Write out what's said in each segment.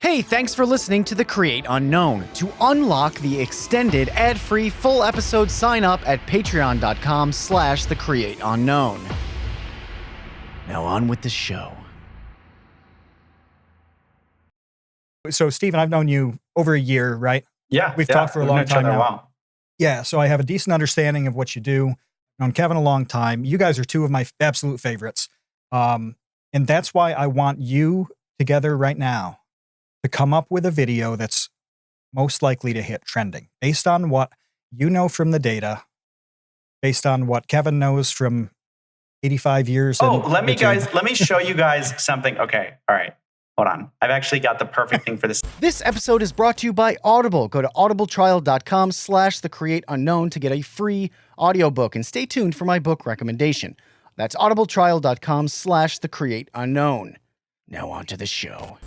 Hey, thanks for listening to The Create Unknown. To unlock the extended, ad-free, full episode, sign up at patreon.com/thecreateunknown. Now on with the show. So, Stephen, I've known you over a year, right? Yeah. We've talked for a long time now. While. Yeah, so I have a decent understanding of what you do. I've known Kevin a long time. You guys are two of my absolute favorites. And that's why I want you together right now to come up with a video that's most likely to hit trending based on what you know from the data, based on what Kevin knows from 85 years. Let me show you guys something. Okay. All right. Hold on. I've actually got the perfect thing for this. This episode is brought to you by Audible. Go to audibletrial.com/thecreateunknown to get a free audiobook, and stay tuned for my book recommendation. That's audibletrial.com/thecreateunknown. Now on to the show.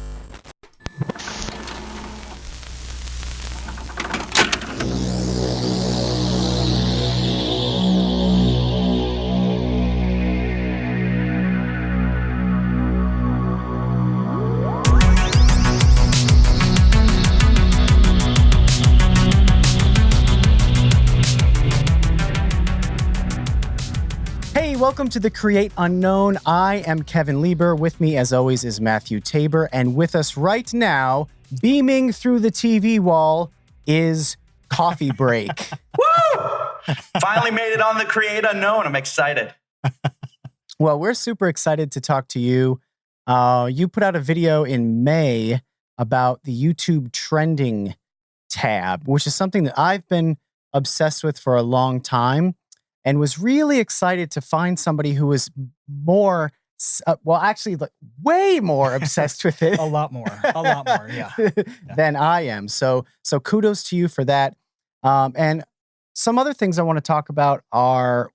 Hey, welcome to The Create Unknown. I am Kevin Lieber. With me, as always, is Matthew Tabor. And with us right now, beaming through the TV wall, is Coffee Break. Woo! Finally made it on The Create Unknown. I'm excited. Well, we're super excited to talk to you. You put out a video in May about the YouTube trending tab, which is something that I've been obsessed with for a long time, and was really excited to find somebody who was more, way more obsessed with it. a lot more, yeah. than I am. So kudos to you for that. And some other things I want to talk about are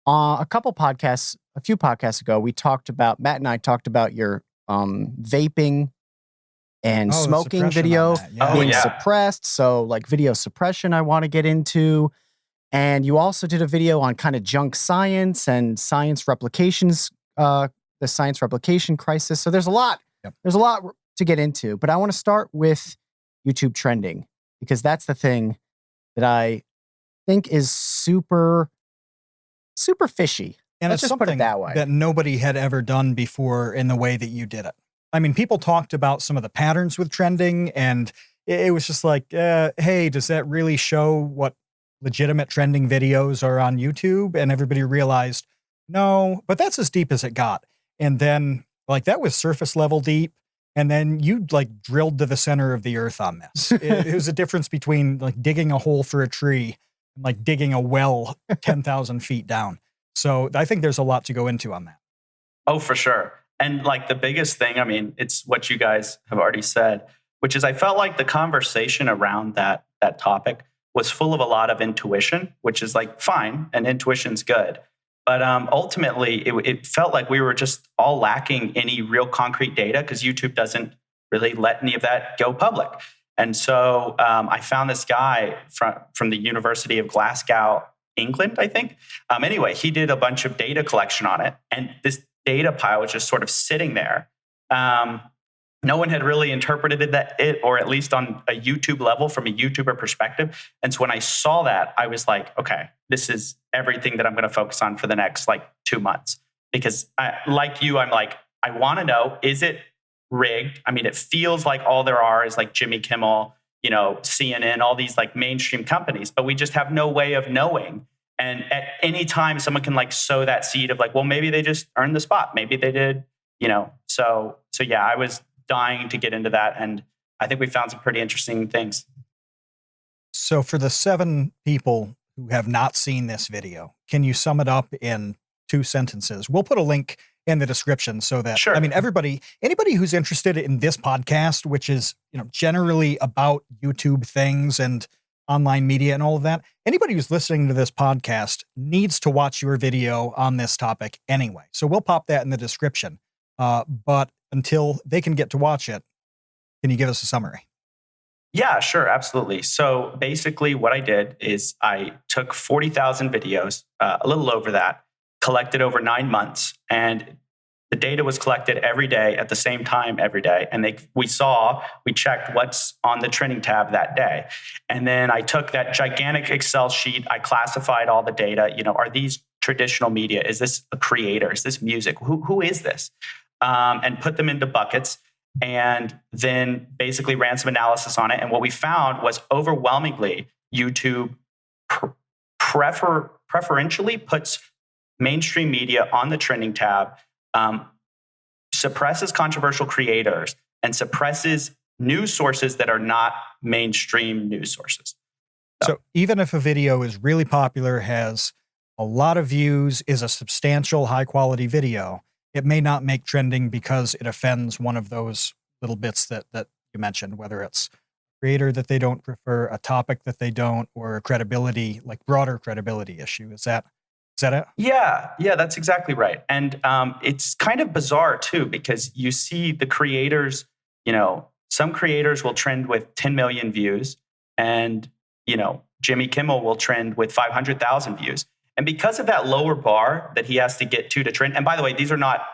a few podcasts ago, Matt and I talked about your vaping and smoking video being suppressed. So like video suppression I want to get into. And you also did a video on kind of junk science and science replications, the science replication crisis. So there's a lot to get into, but I want to start with YouTube trending, because that's the thing that I think is super, super fishy. And Let's it's just put it something that way. that nobody had ever done before in the way that you did it. I mean, people talked about some of the patterns with trending, and it was just like, hey, does that really show what legitimate trending videos are on YouTube? And everybody realized, no, but that's as deep as it got. And then like that was surface level deep. And then you like drilled to the center of the earth on this. It was a difference between like digging a hole for a tree and like digging a well 10,000 feet down. So I think there's a lot to go into on that. Oh, for sure. And like the biggest thing, I mean, it's what you guys have already said, which is I felt like the conversation around that topic was full of a lot of intuition, which is like fine, and intuition's good. But ultimately, it felt like we were just all lacking any real concrete data, because YouTube doesn't really let any of that go public. And so I found this guy from the University of Glasgow, England, I think. Anyway, he did a bunch of data collection on it, and this data pile was just sort of sitting there. No one had really interpreted it, or at least on a YouTube level from a YouTuber perspective. And so when I saw that, I was like, okay, this is everything that I'm going to focus on for the next 2 months. Because I'm like, I want to know, is it rigged? I mean, it feels like all there are is like Jimmy Kimmel, CNN, all these like mainstream companies, but we just have no way of knowing. And at any time, someone can like sow that seed of like, well, maybe they just earned the spot. Maybe they did, So yeah, I was dying to get into that. And I think we found some pretty interesting things. So for the 7 people who have not seen this video, can you sum it up in 2 sentences? We'll put a link in the description so that, sure. I mean, anybody who's interested in this podcast, which is, generally about YouTube things and online media and all of that, anybody who's listening to this podcast needs to watch your video on this topic anyway. So we'll pop that in the description. But until they can get to watch it, can you give us a summary? Yeah, sure. Absolutely. So basically what I did is I took 40,000 videos, a little over that, collected over 9 months, and The data was collected every day at the same time every day. And we checked what's on the trending tab that day. And then I took that gigantic Excel sheet. I classified all the data. Are these traditional media? Is this a creator? Is this music? Who is this? And put them into buckets. And then basically ran some analysis on it. And what we found was overwhelmingly YouTube preferentially puts mainstream media on the trending tab, suppresses controversial creators, and suppresses news sources that are not mainstream news sources. So even if a video is really popular, has a lot of views, is a substantial high-quality video, it may not make trending because it offends one of those little bits that you mentioned, whether it's a creator that they don't prefer, a topic that they don't, or a credibility, like broader credibility issue. Is that it? Yeah, that's exactly right. And it's kind of bizarre too, because you see the creators, some creators will trend with 10 million views, and, Jimmy Kimmel will trend with 500,000 views. And because of that lower bar that he has to get to trend, and by the way, these are not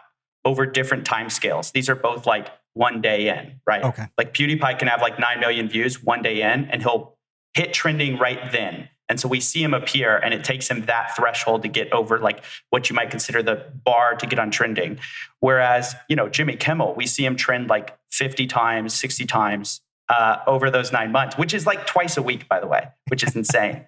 over different time scales. These are both like one day in, right? Okay. Like PewDiePie can have like 9 million views one day in, and he'll hit trending right then. And so we see him appear, and it takes him that threshold to get over like what you might consider the bar to get on trending. Whereas, Jimmy Kimmel, we see him trend like 50 times, 60 times over those 9 months, which is like twice a week, by the way, which is insane.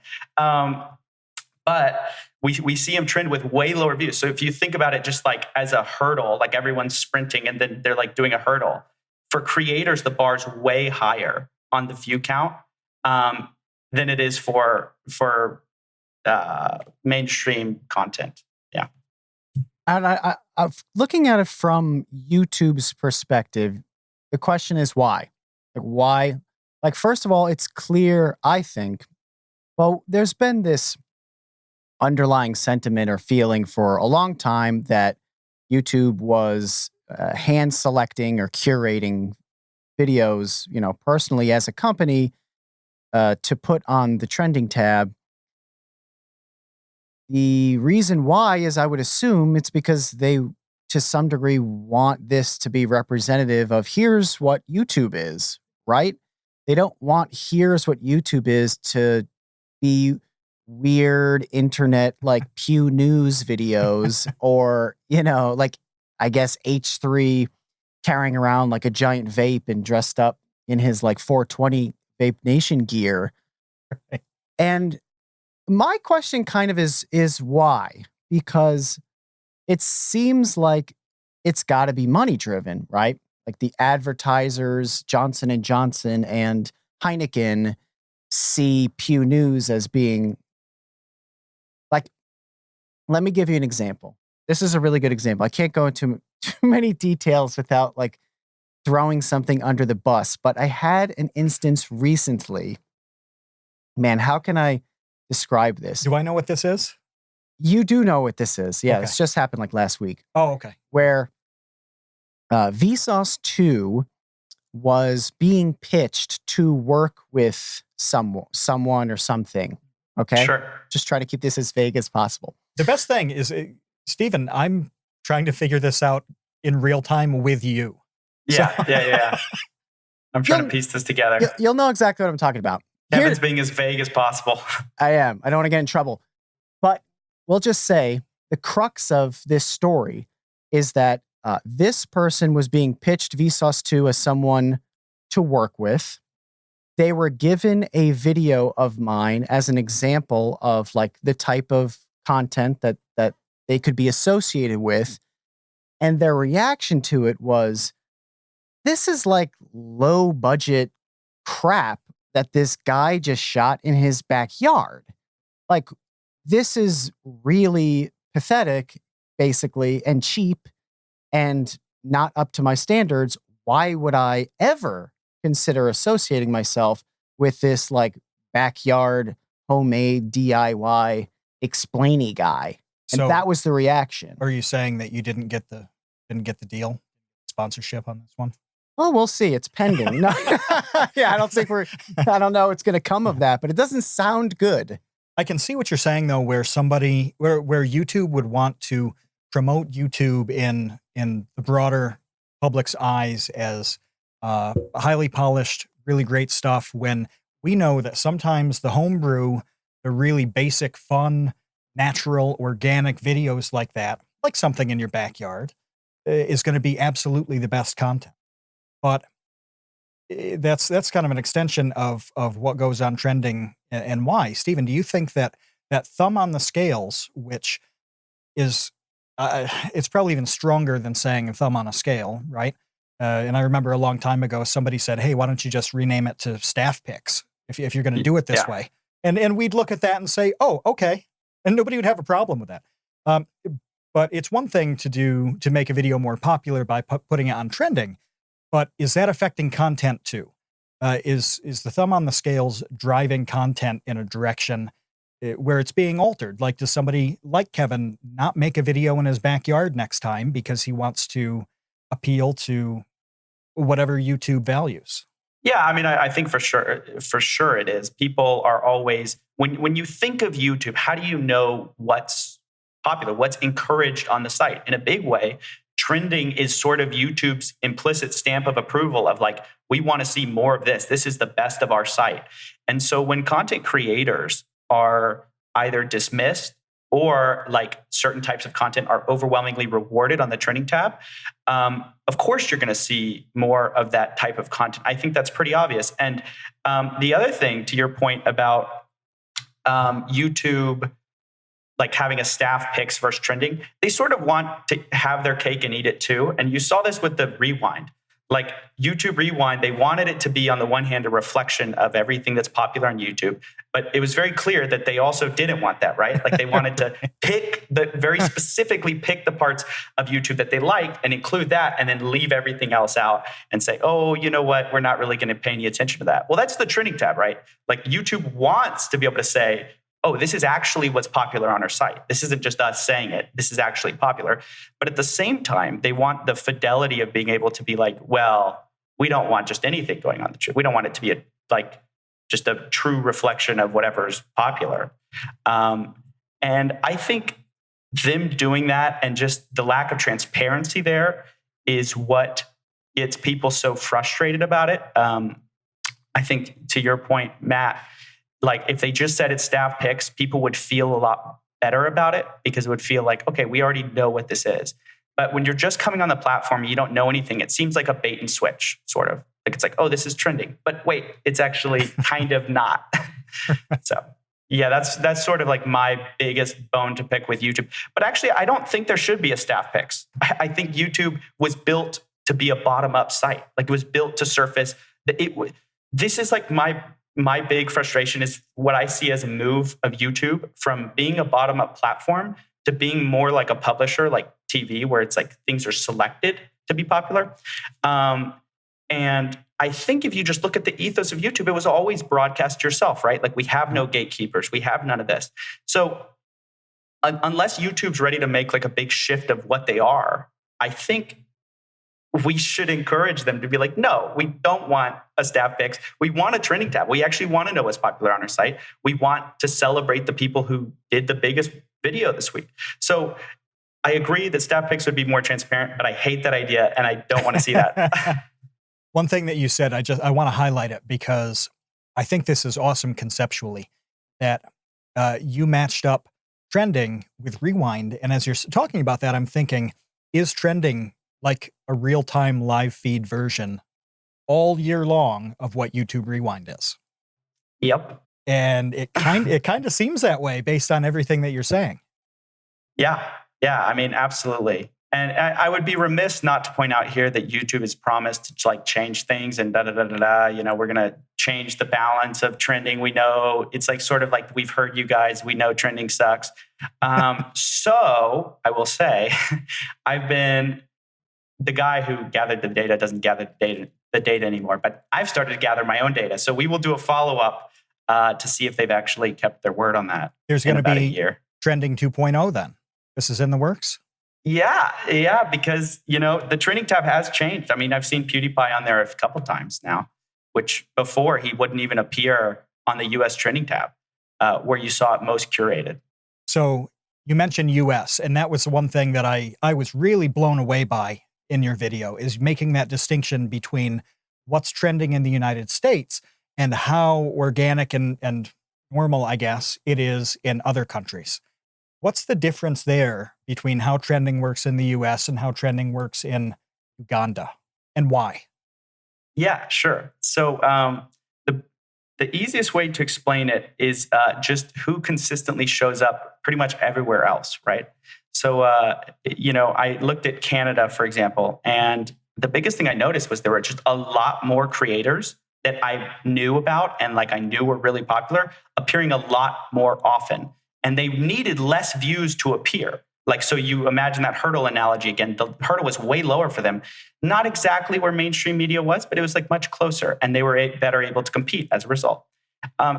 But we see him trend with way lower views. So if you think about it just like as a hurdle, like everyone's sprinting and then they're like doing a hurdle. For creators, the bar's way higher on the view count than it is for mainstream content. Yeah. And I looking at it from YouTube's perspective, the question is why? Like why? Like first of all, it's clear, I think, well, there's been this underlying sentiment or feeling for a long time that YouTube was hand selecting or curating videos, personally as a company to put on the trending tab. The reason why is I would assume it's because they, to some degree, want this to be representative of here's what YouTube is, right? They don't want here's what YouTube is to be weird internet like Pew News videos or, like I guess H3 carrying around like a giant vape and dressed up in his like 420 Vape Nation gear. And my question kind of is why? Because it seems like it's got to be money driven, right? Like the advertisers, Johnson and Johnson and Heineken, see Pew News as being like, let me give you an example. This is a really good example. I can't go into too many details without like throwing something under the bus, but I had an instance recently. Man, how can I describe this? Do I know what this is? You do know what this is. Yeah, Okay. This just happened like last week. Oh, okay. Where Vsauce 2 was being pitched to work with someone or something. Okay? Sure. Just try to keep this as vague as possible. The best thing is, Stephen, I'm trying to figure this out in real time with you. Yeah. I'm trying to piece this together. You'll know exactly what I'm talking about. Kevin's being as vague as possible. I am. I don't want to get in trouble. But we'll just say the crux of this story is that this person was being pitched Vsauce 2 as someone to work with. They were given a video of mine as an example of like the type of content that they could be associated with. And their reaction to it was, this is like low budget crap that this guy just shot in his backyard. Like, this is really pathetic, basically, and cheap and not up to my standards. Why would I ever consider associating myself with this like backyard homemade DIY explainy guy? And So that was the reaction. are you saying that you didn't get the deal, sponsorship on this one? Oh, we'll see. It's pending. No. Yeah, I don't know what's going to come of that, but it doesn't sound good. I can see what you're saying though, where YouTube would want to promote YouTube in the broader public's eyes as highly polished, really great stuff when we know that sometimes the homebrew, the really basic, fun, natural, organic videos like that, like something in your backyard, is going to be absolutely the best content. But that's kind of an extension of what goes on trending and why. Stephen, do you think that thumb on the scales, which is it's probably even stronger than saying thumb on a scale, right? And I remember a long time ago, somebody said, "Hey, why don't you just rename it to staff picks if you're going to do it this way?" And we'd look at that and say, "Oh, okay," and nobody would have a problem with that. But it's one thing to make a video more popular by putting it on trending, but is that affecting content too? Is the thumb on the scales driving content in a direction where it's being altered? Like, does somebody like Kevin not make a video in his backyard next time because he wants to appeal to whatever YouTube values? Yeah, I mean, I think for sure it is. People are always, when you think of YouTube, how do you know what's popular, what's encouraged on the site? In a big way, trending is sort of YouTube's implicit stamp of approval of like, we want to see more of this. This is the best of our site. And so when content creators are either dismissed or like certain types of content are overwhelmingly rewarded on the trending tab, of course you're going to see more of that type of content. I think that's pretty obvious. And the other thing, to your point about YouTube, like having a staff picks versus trending, they sort of want to have their cake and eat it too. And you saw this with the rewind. Like YouTube Rewind, they wanted it to be on the one hand a reflection of everything that's popular on YouTube, but it was very clear that they also didn't want that, right? Like they wanted to very specifically pick the parts of YouTube that they liked and include that, and then leave everything else out and say, oh, you know what? We're not really going to pay any attention to that. Well, that's the trending tab, right? Like YouTube wants to be able to say, oh, this is actually what's popular on our site. This isn't just us saying it. This is actually popular. But at the same time, they want the fidelity of being able to be like, well, we don't want just anything going on the tree. We don't want it to be just a true reflection of whatever's popular. And I think them doing that and just the lack of transparency there is what gets people so frustrated about it. I think to your point, Matt, like if they just said it's staff picks, people would feel a lot better about it because it would feel like, okay, we already know what this is. But when you're just coming on the platform, you don't know anything. It seems like a bait and switch, sort of. Like it's like, oh, this is trending. But wait, it's actually kind of not. So yeah, that's sort of like my biggest bone to pick with YouTube. But actually, I don't think there should be a staff picks. I think YouTube was built to be a bottom-up site. Like it was built to surface. This is like my big frustration is what I see as a move of YouTube from being a bottom-up platform to being more like a publisher, like TV, where it's like things are selected to be popular. And I think if you just look at the ethos of YouTube, it was always broadcast yourself, right? Like we have no gatekeepers. We have none of this. So unless YouTube's ready to make like a big shift of what they are, I think we should encourage them to be like, no, we don't want a staff picks. We want a trending tab. We actually want to know what's popular on our site. We want to celebrate the people who did the biggest video this week. So I agree that staff picks would be more transparent, but I hate that idea and I don't want to see that. One thing that you said, I want to highlight it because I think this is awesome conceptually that you matched up trending with rewind. And as you're talking about that, I'm thinking, is trending like a real-time live feed version all year long of what YouTube Rewind is? Yep. And it kind of seems that way based on everything that you're saying. Yeah. I mean, absolutely. And I would be remiss not to point out here that YouTube has promised to like change things and you know, we're going to change the balance of trending. We know it's like sort of like we've heard you guys, we know trending sucks. So I will say I've been the guy who gathered the data doesn't gather the data anymore, but I've started to gather my own data. So we will do a follow-up to see if they've actually kept their word on that. There's going to be a year. Trending 2.0 then. This is in the works? Yeah, because, you know, the trending tab has changed. I mean, I've seen PewDiePie on there a couple times now, which before he wouldn't even appear on the US trending tab where you saw it most curated. So You mentioned US, and that was one thing that I was really blown away by in your video, is making that distinction between what's trending in the United States and how organic and normal, I guess, it is in other countries. What's the difference there between how trending works in the US and how trending works in Uganda, and why? Yeah, sure. So the easiest way to explain it is just who consistently shows up pretty much everywhere else, right? So I looked at Canada, for example, and the biggest thing I noticed was there were just a lot more creators that I knew about and like I knew were really popular appearing a lot more often, and they needed less views to appear. Like, so you imagine that hurdle analogy again. The hurdle was way lower for them. Not exactly where mainstream media was, but it was like much closer, and they were better able to compete as a result.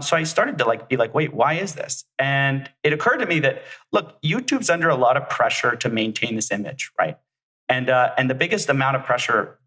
So I started to be like, wait, why is this? And it occurred to me that, look, YouTube's under a lot of pressure to maintain this image, right? And the biggest amount of pressure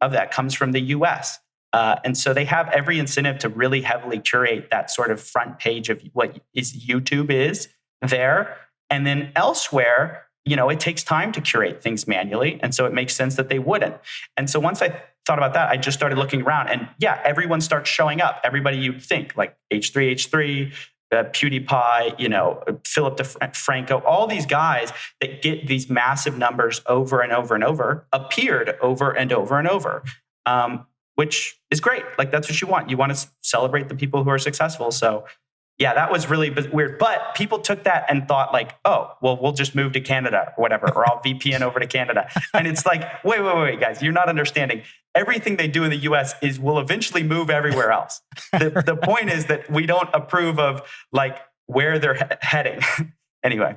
of that comes from the US. And so they have every incentive to really heavily curate that sort of front page of what YouTube is there. And then elsewhere, it takes time to curate things manually. And so it makes sense that they wouldn't. And so once I thought about that, I just started looking around, and yeah, everyone starts showing up. Everybody you'd think, like H3H3, PewDiePie, Philip DeFranco, all these guys that get these massive numbers over and over and over, appeared over and over and over, which is great. Like, that's what you want. You want to celebrate the people who are successful. So yeah, that was really weird. But people took that and thought like, oh, well, we'll just move to Canada or whatever, or I'll VPN over to Canada. And it's like, wait, guys, you're not understanding. Everything they do in the US will eventually move everywhere else. The point is that we don't approve of like where they're heading. Anyway.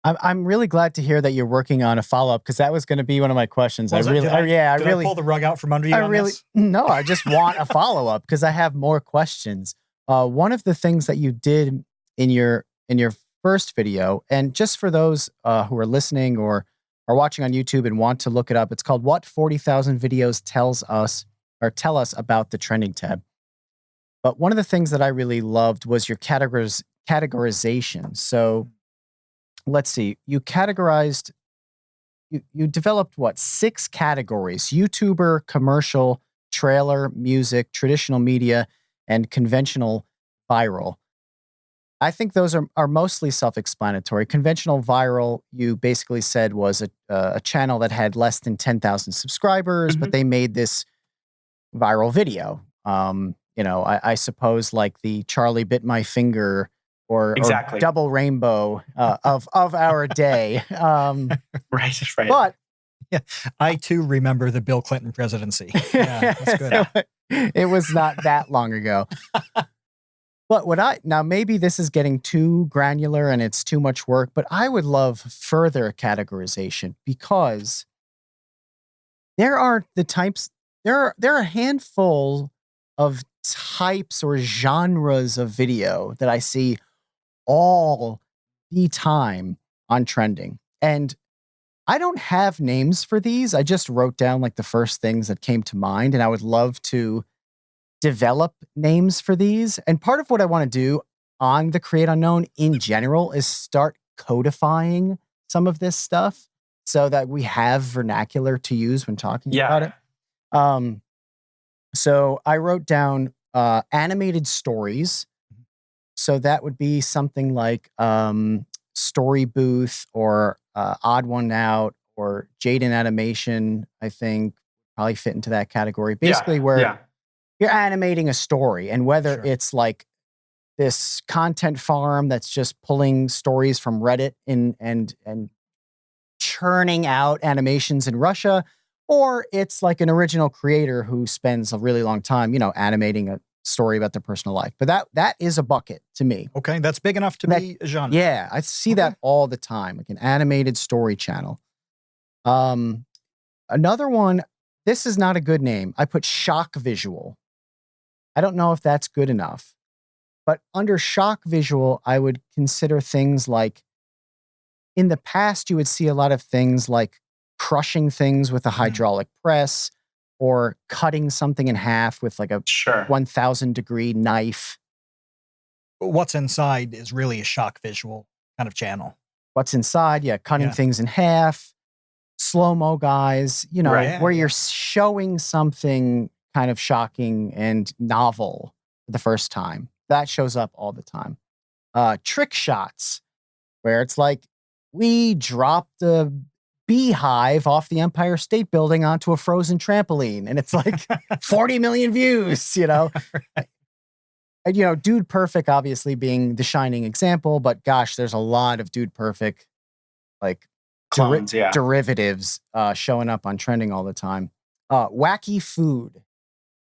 I'm really glad to hear that you're working on a follow-up, because that was going to be one of my questions. Did I pull the rug out from under you? No, I just want a follow-up because I have more questions. One of the things that you did in your first video, and just for those who are listening or are watching on YouTube and want to look it up, it's called "What 40,000 Videos Tell Us About the Trending tab." But one of the things that I really loved was your categorization. So let's see, you developed 6 categories: YouTuber, commercial, trailer, music, traditional media, and conventional viral. I think those are mostly self-explanatory. Conventional viral, you basically said, was a channel that had less than 10,000 subscribers, but they made this viral video. I suppose like the Charlie Bit My Finger or Double Rainbow of our day. Right. But yeah, I too remember the Bill Clinton presidency. Yeah, that's good. It was not that long ago. But now maybe this is getting too granular and it's too much work, but I would love further categorization, because there are a handful of types or genres of video that I see all the time on trending. And I don't have names for these. I just wrote down like the first things that came to mind, and I would love to develop names for these. And part of what I want to do on the Create Unknown in general is start codifying some of this stuff so that we have vernacular to use when talking about it. So I wrote down animated stories. So that would be something like Story Booth or Odd One Out or Jaden Animation, I think probably fit into that category. Basically where you're animating a story, and whether it's like this content farm that's just pulling stories from Reddit and churning out animations in Russia, or it's like an original creator who spends a really long time, animating a story about their personal life. But that is a bucket to me. Okay, that's big enough to be a genre. Yeah, I see that all the time, like an animated story channel. Another one, this is not a good name. I put shock visual. I don't know if that's good enough. But under shock visual, I would consider things like, in the past, you would see a lot of things like crushing things with a hydraulic press, or cutting something in half with like a 1,000 degree knife. What's inside is really a shock visual. kind of channel. What's inside? Yeah, cutting things in half, slow-mo guys, where you're showing something kind of shocking and novel for the first time. That shows up all the time. Trick shots, where it's like we dropped a beehive off the Empire State Building onto a frozen trampoline, and it's like 40 million views, And, Dude Perfect obviously being the shining example, but gosh, there's a lot of Dude Perfect like clones, derivatives showing up on trending all the time. Wacky food.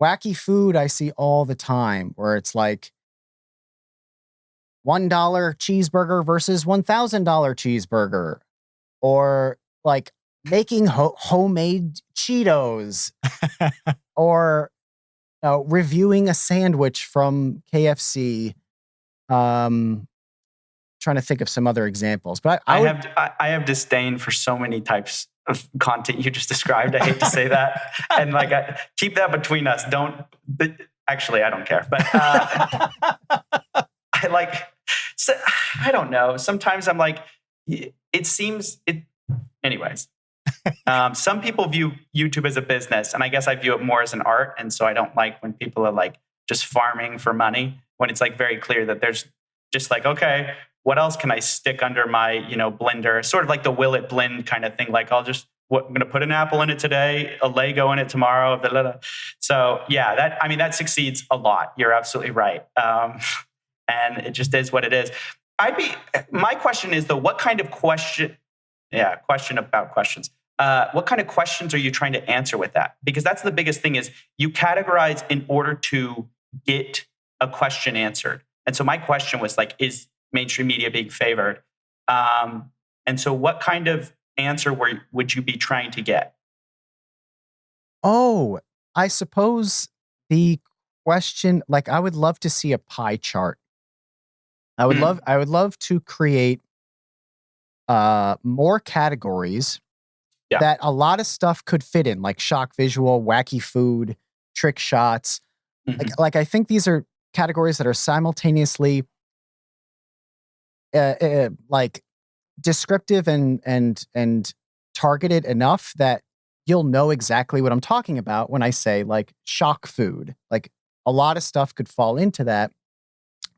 Wacky food I see all the time where it's like $1 cheeseburger versus $1,000 cheeseburger, or like making homemade Cheetos, or reviewing a sandwich from KFC. Trying to think of some other examples, but I have disdain for so many types of content you just described. I hate to say that, and keep that between us. Actually, I don't care, but I don't know. Sometimes I'm like, it seems it. Anyways, some people view YouTube as a business, and I guess I view it more as an art. And so I don't like when people are like just farming for money, when it's like very clear that there's just like, okay, what else can I stick under my, blender? Sort of like the will it blend kind of thing. Like I'm going to put an apple in it today, a Lego in it tomorrow. Blah, blah, blah. So yeah, that succeeds a lot. You're absolutely right. And it just is what it is. My question is though, what kind of question? Yeah, question about questions. What kind of questions are you trying to answer with that? Because that's the biggest thing is you categorize in order to get a question answered. And so my question was like, is mainstream media being favored? And so what kind of answer would you be trying to get? Oh, I suppose the question, like I would love to see a pie chart. I would love to create more categories that a lot of stuff could fit in, like shock visual, wacky food, trick shots. Mm-hmm. Like I think these are categories that are simultaneously like descriptive and targeted enough that you'll know exactly what I'm talking about when I say like shock food. Like a lot of stuff could fall into that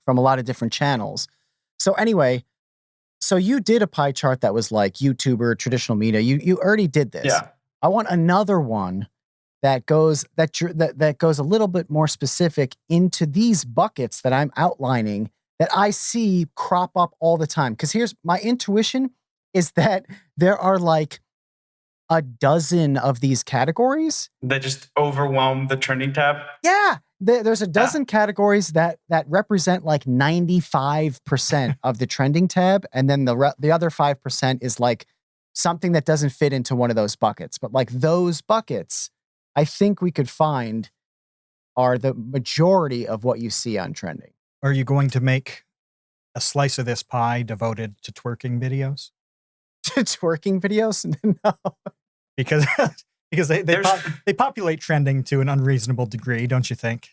from a lot of different channels. So anyway, so you did a pie chart that was like YouTuber, traditional media. You already did this. Yeah. I want another one that goes that goes a little bit more specific into these buckets that I'm outlining that I see crop up all the time. Because here's my intuition is that there are like a dozen of these categories that just overwhelm the trending tab. Yeah. There's a dozen categories that represent like 95% of the trending tab. And then the other 5% is like something that doesn't fit into one of those buckets. But like those buckets, I think we could find are the majority of what you see on trending. Are you going to make a slice of this pie devoted to twerking videos? To twerking videos? No. Because they populate trending to an unreasonable degree, don't you think?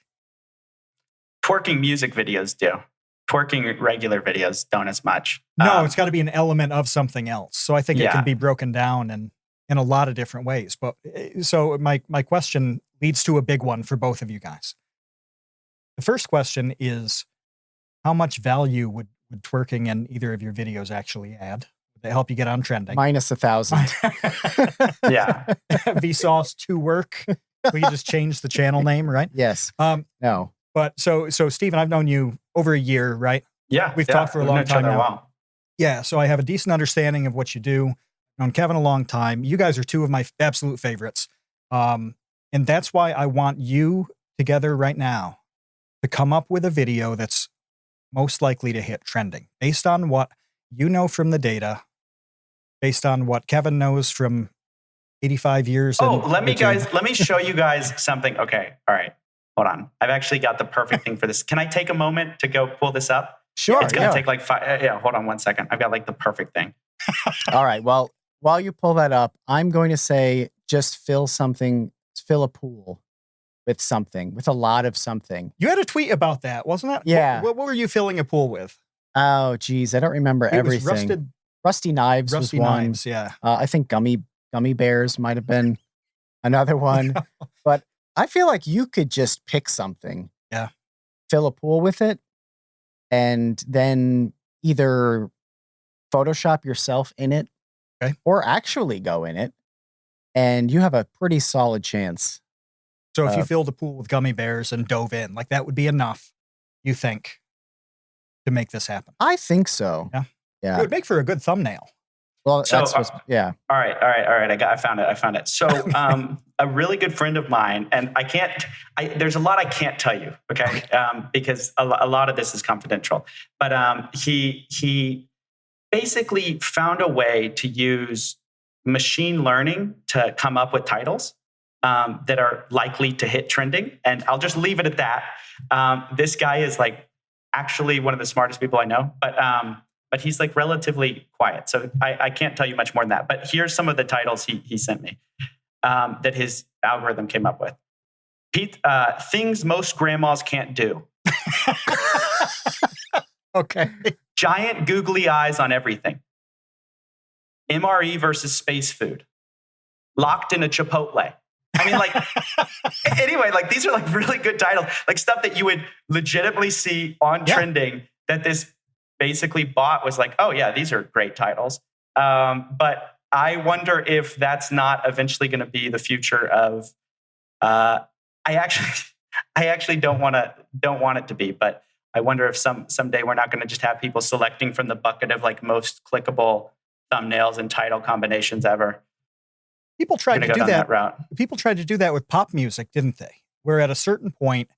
Twerking music videos do. Twerking regular videos don't as much. No, it's got to be an element of something else. So I think it can be broken down in a lot of different ways. But so my question leads to a big one for both of you guys. The first question is, how much value would twerking in either of your videos actually add? Would they help you get on trending? Minus 1,000. Yeah. Vsauce to work. We just change the channel name, right? Yes. No. But so Stephen, I've known you over a year, right? Yeah. We've talked for a long time now. Well. Yeah. So I have a decent understanding of what you do. I've known Kevin a long time. You guys are two of my absolute favorites. And that's why I want you together right now to come up with a video that's most likely to hit trending based on what you know from the data, based on what Kevin knows from 85 years. Let me show you guys something. Okay. All right. Hold on. I've actually got the perfect thing for this. Can I take a moment to go pull this up? Sure. It's going to take like 5. Yeah. Hold on 1 second. I've got like the perfect thing. All right. Well, while you pull that up, I'm going to say just fill a pool with a lot of something. You had a tweet about that, wasn't it? Yeah. What were you filling a pool with? Oh, geez, I don't remember It was everything. Rusty Knives was Rusty one. Knives, yeah. I think gummy bears might have been another one. But I feel like you could just pick something, Yeah. fill a pool with it, and then either Photoshop yourself in it Okay. or actually go in it, and you have a pretty solid chance. So if you filled a pool with gummy bears and dove in, like that would be enough, you think, to make this happen? I think so. Yeah. It Yeah. would make for a good thumbnail. Well, So, that's what's, yeah. All right. I found it. So, a really good friend of mine, and there's a lot I can't tell you, okay? Because a lot of this is confidential. But he basically found a way to use machine learning to come up with titles that are likely to hit trending. And I'll just leave it at that. This guy is like actually one of the smartest people I know, but he's like relatively quiet. So I can't tell you much more than that. But here's some of the titles he sent me that his algorithm came up with. Things most grandmas can't do. Okay. Giant googly eyes on everything. MRE versus space food. Locked in a Chipotle. I mean, like, anyway, like these are like really good titles, like stuff that you would legitimately see on trending that this basically bot was like, oh yeah, these are great titles. But I wonder if that's not eventually going to be the future of, I actually don't want it to be, but I wonder if someday we're not going to just have people selecting from the bucket of like most clickable thumbnails and title combinations ever. People tried to do that route. People tried to do that with pop music, didn't they? Where at a certain point,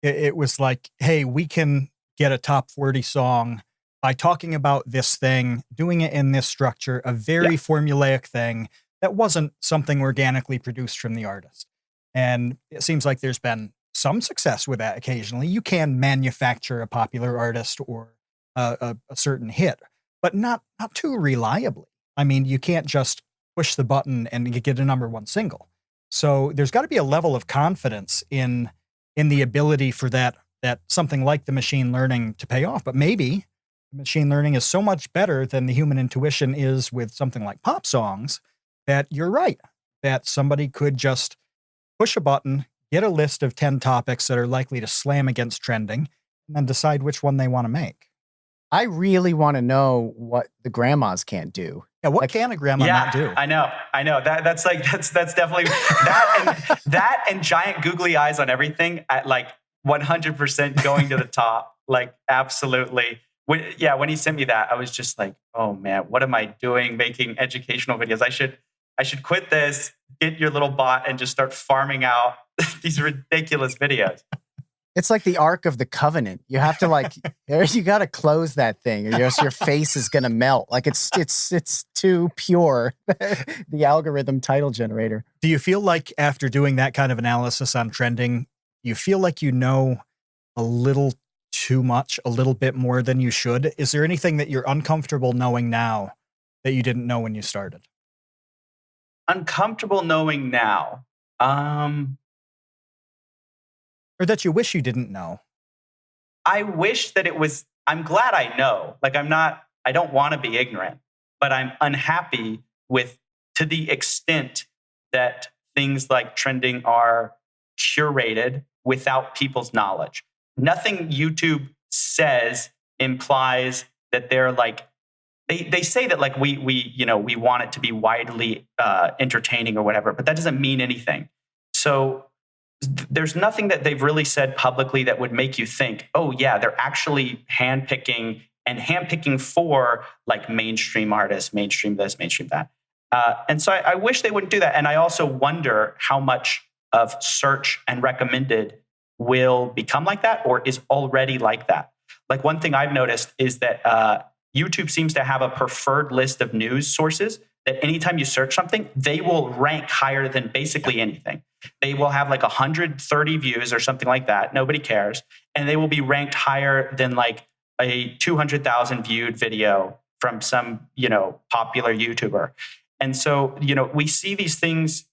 it was like, hey, we can get a top 40 song by talking about this thing, doing it in this structure, a very formulaic thing that wasn't something organically produced from the artist. And it seems like there's been some success with that occasionally. You can manufacture a popular artist or a certain hit, but not too reliably. I mean, you can't just push the button and get a #1 single. So there's got to be a level of confidence in the ability for that something like the machine learning to pay off. But maybe machine learning is so much better than the human intuition is with something like pop songs that you're right, that somebody could just push a button, get a list of 10 topics that are likely to slam against trending, and then decide which one they want to make. I really want to know what the grandmas can't do. Yeah, what can a grandma not do? I know. That's definitely that and giant googly eyes on everything at like 100% going to the top. Like absolutely. When he sent me that, I was just like, oh man, what am I doing making educational videos? I should quit this, get your little bot and just start farming out these ridiculous videos. It's like the Ark of the Covenant. You have to like, you got to close that thing or else your face is going to melt. Like it's too pure, the algorithm title generator. Do you feel like after doing that kind of analysis on trending, you feel like you know a little too much, a little bit more than you should? Is there anything that you're uncomfortable knowing now that you didn't know when you started? Uncomfortable knowing now. Or that you wish you didn't know? I wish that I'm glad I know. Like I don't want to be ignorant, but I'm unhappy to the extent that things like trending are curated without people's knowledge. Nothing YouTube says implies that they're like, they say that like we want it to be widely entertaining or whatever, but that doesn't mean anything. So there's nothing that they've really said publicly that would make you think, oh yeah, they're actually handpicking for like mainstream artists, mainstream this, mainstream that. And so I wish they wouldn't do that. And I also wonder how much of search and recommended will become like that or is already like that. Like one thing I've noticed is that YouTube seems to have a preferred list of news sources that anytime you search something, they will rank higher than basically anything. They will have like 130 views or something like that. Nobody cares. And they will be ranked higher than like a 200,000 viewed video from some, popular YouTuber. And so, we see these things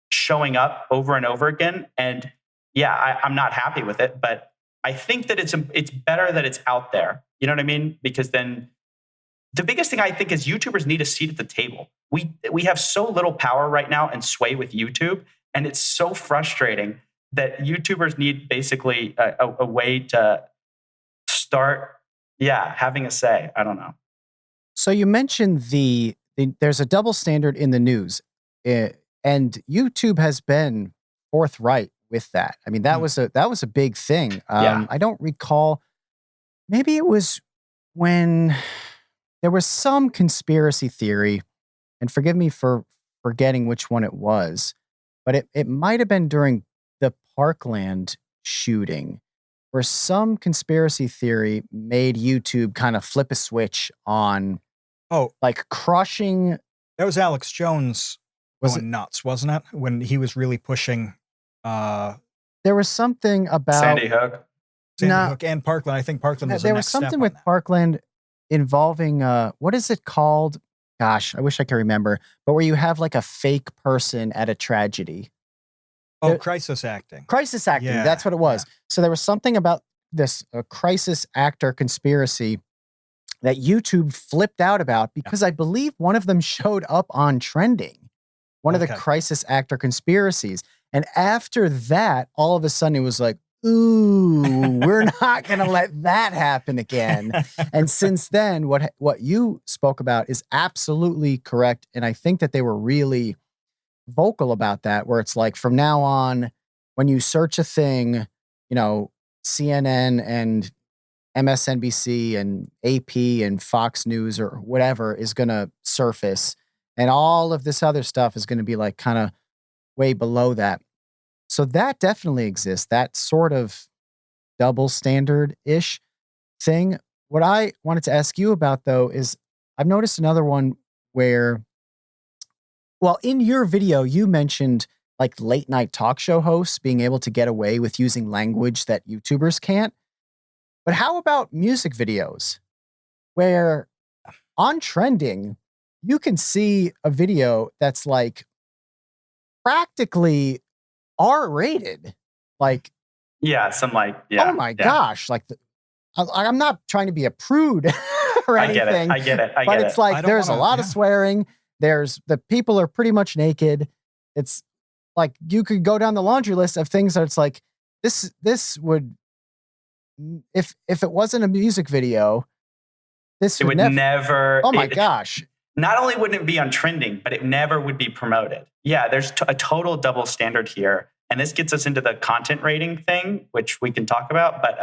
showing up over and over again. And yeah, I'm not happy with it, but I think that it's better that it's out there. You know what I mean? Because then the biggest thing I think is YouTubers need a seat at the table. We have so little power right now and sway with YouTube, and it's so frustrating that YouTubers need basically a way to start, having a say. I don't know. So you mentioned there's a double standard in the news, and YouTube has been forthright with that. I mean, that was a big thing. I don't recall. Maybe it was when there was some conspiracy theory, and forgive me for forgetting which one it was, but it might have been during the Parkland shooting, where some conspiracy theory made YouTube kind of flip a switch on like crushing. That was Alex Jones going nuts, wasn't it? When he was really pushing. There was something about Sandy Hook and Parkland. I think Parkland was there was something with Parkland involving what is it called? Gosh, I wish I could remember. But where you have like a fake person at a tragedy. Crisis acting. Crisis acting. Yeah, that's what it was. yeah. So there was something about this crisis actor conspiracy that YouTube flipped out about because I believe one of them showed up on trending. One of the crisis actor conspiracies. And after that, all of a sudden it was like, ooh, we're not going to let that happen again. And since then, what you spoke about is absolutely correct. And I think that they were really vocal about that, where it's like from now on, when you search a thing, CNN and MSNBC and AP and Fox News or whatever is going to surface. And all of this other stuff is going to be like kind of way below that. So that definitely exists, that sort of double standard-ish thing. What I wanted to ask you about, though, is I've noticed another one where, well, in your video, you mentioned like late night talk show hosts being able to get away with using language that YouTubers can't. But how about music videos where on trending, you can see a video that's like practically R-rated, like oh my gosh, like I'm not trying to be a prude or anything. I get it. But it's like there's a lot of swearing. There's the people are pretty much naked. It's like you could go down the laundry list of things that it's like this would if it wasn't a music video, this would never. Oh my gosh. Not only wouldn't it be on trending, but it never would be promoted. Yeah, there's a total double standard here. And this gets us into the content rating thing, which we can talk about, but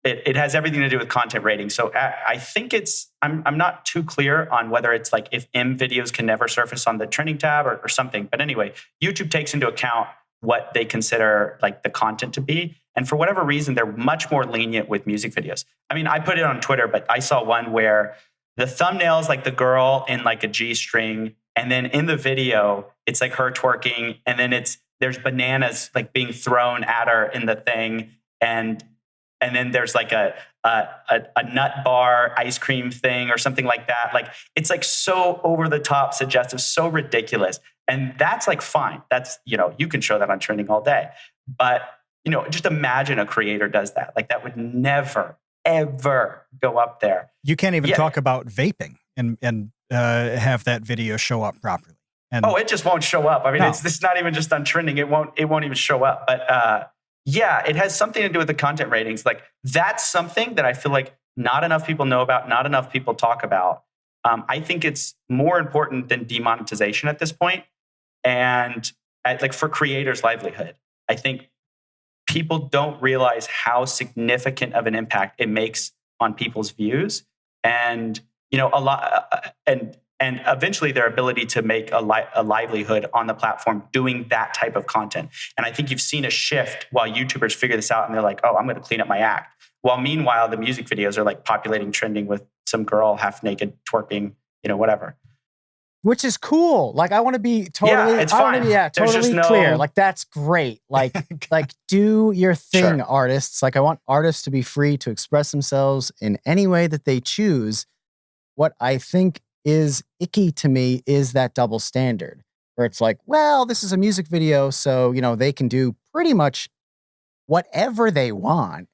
it has everything to do with content rating. So I think I'm not too clear on whether it's like if M videos can never surface on the trending tab or something. But anyway, YouTube takes into account what they consider like the content to be. And for whatever reason, they're much more lenient with music videos. I mean, I put it on Twitter, but I saw one where the thumbnail is like the girl in like a G-string. And then in the video, it's like her twerking. And then there's bananas like being thrown at her in the thing. And then there's like a nut bar ice cream thing or something like that. Like it's like so over the top suggestive, so ridiculous. And that's like fine. That's, you can show that on trending all day. But, just imagine a creator does that. Like that would never, ever go up there. You can't even talk about vaping and have that video show up properly. And it just won't show up. I mean, it's not even just on trending. It won't even show up. But it has something to do with the content ratings. Like that's something that I feel like not enough people know about, not enough people talk about. I think it's more important than demonetization at this point. And like for creators' livelihood, I think people don't realize how significant of an impact it makes on people's views, and a lot, and eventually their ability to make a livelihood on the platform doing that type of content. And I think you've seen a shift while YouTubers figure this out, and they're like, "Oh, I'm going to clean up my act." While meanwhile, the music videos are like populating trending with some girl half naked twerking, whatever. Which is cool. Like I want to be totally, totally clear. Like that's great. Like do your thing, artists. Like I want artists to be free to express themselves in any way that they choose. What I think is icky to me is that double standard where it's like, well, this is a music video, so they can do pretty much whatever they want.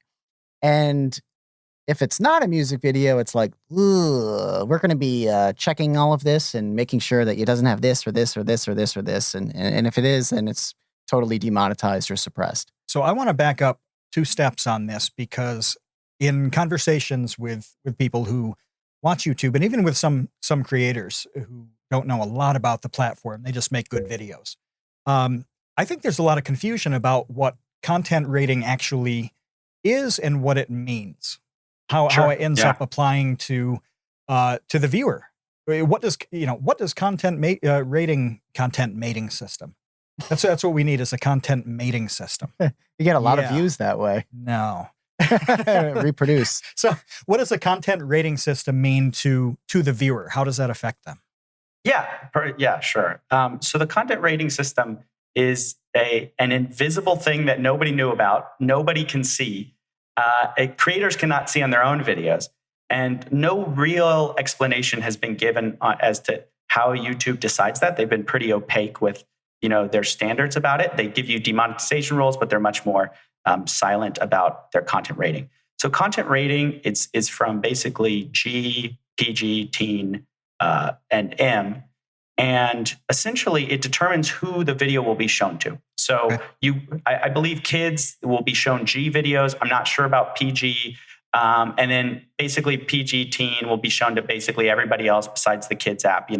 And if it's not a music video, it's like, "Ugh, we're going to be checking all of this and making sure that it doesn't have this or this or this or this or this. And if it is, then it's totally demonetized or suppressed." So I want to back up 2 steps on this, because in conversations with people who watch YouTube, and even with some creators who don't know a lot about the platform, they just make good videos. I think there's a lot of confusion about what content rating actually is and what it means, how it ends up applying to the viewer. What does content mating system? That's what we need, is a content mating system. You get a lot of views that way. No. Reproduce. So what does a content rating system mean to the viewer? How does that affect them? Yeah, sure. So the content rating system is an invisible thing that nobody knew about, nobody can see, creators cannot see on their own videos, and no real explanation has been given as to how YouTube decides that. They've been pretty opaque with their standards about it. They give you demonetization rules, but they're much more silent about their content rating. So content rating is from basically G, PG, teen, and M. And essentially, it determines who the video will be shown to. So I believe kids will be shown G videos. I'm not sure about PG. And then basically PG teen will be shown to basically everybody else besides the kids app,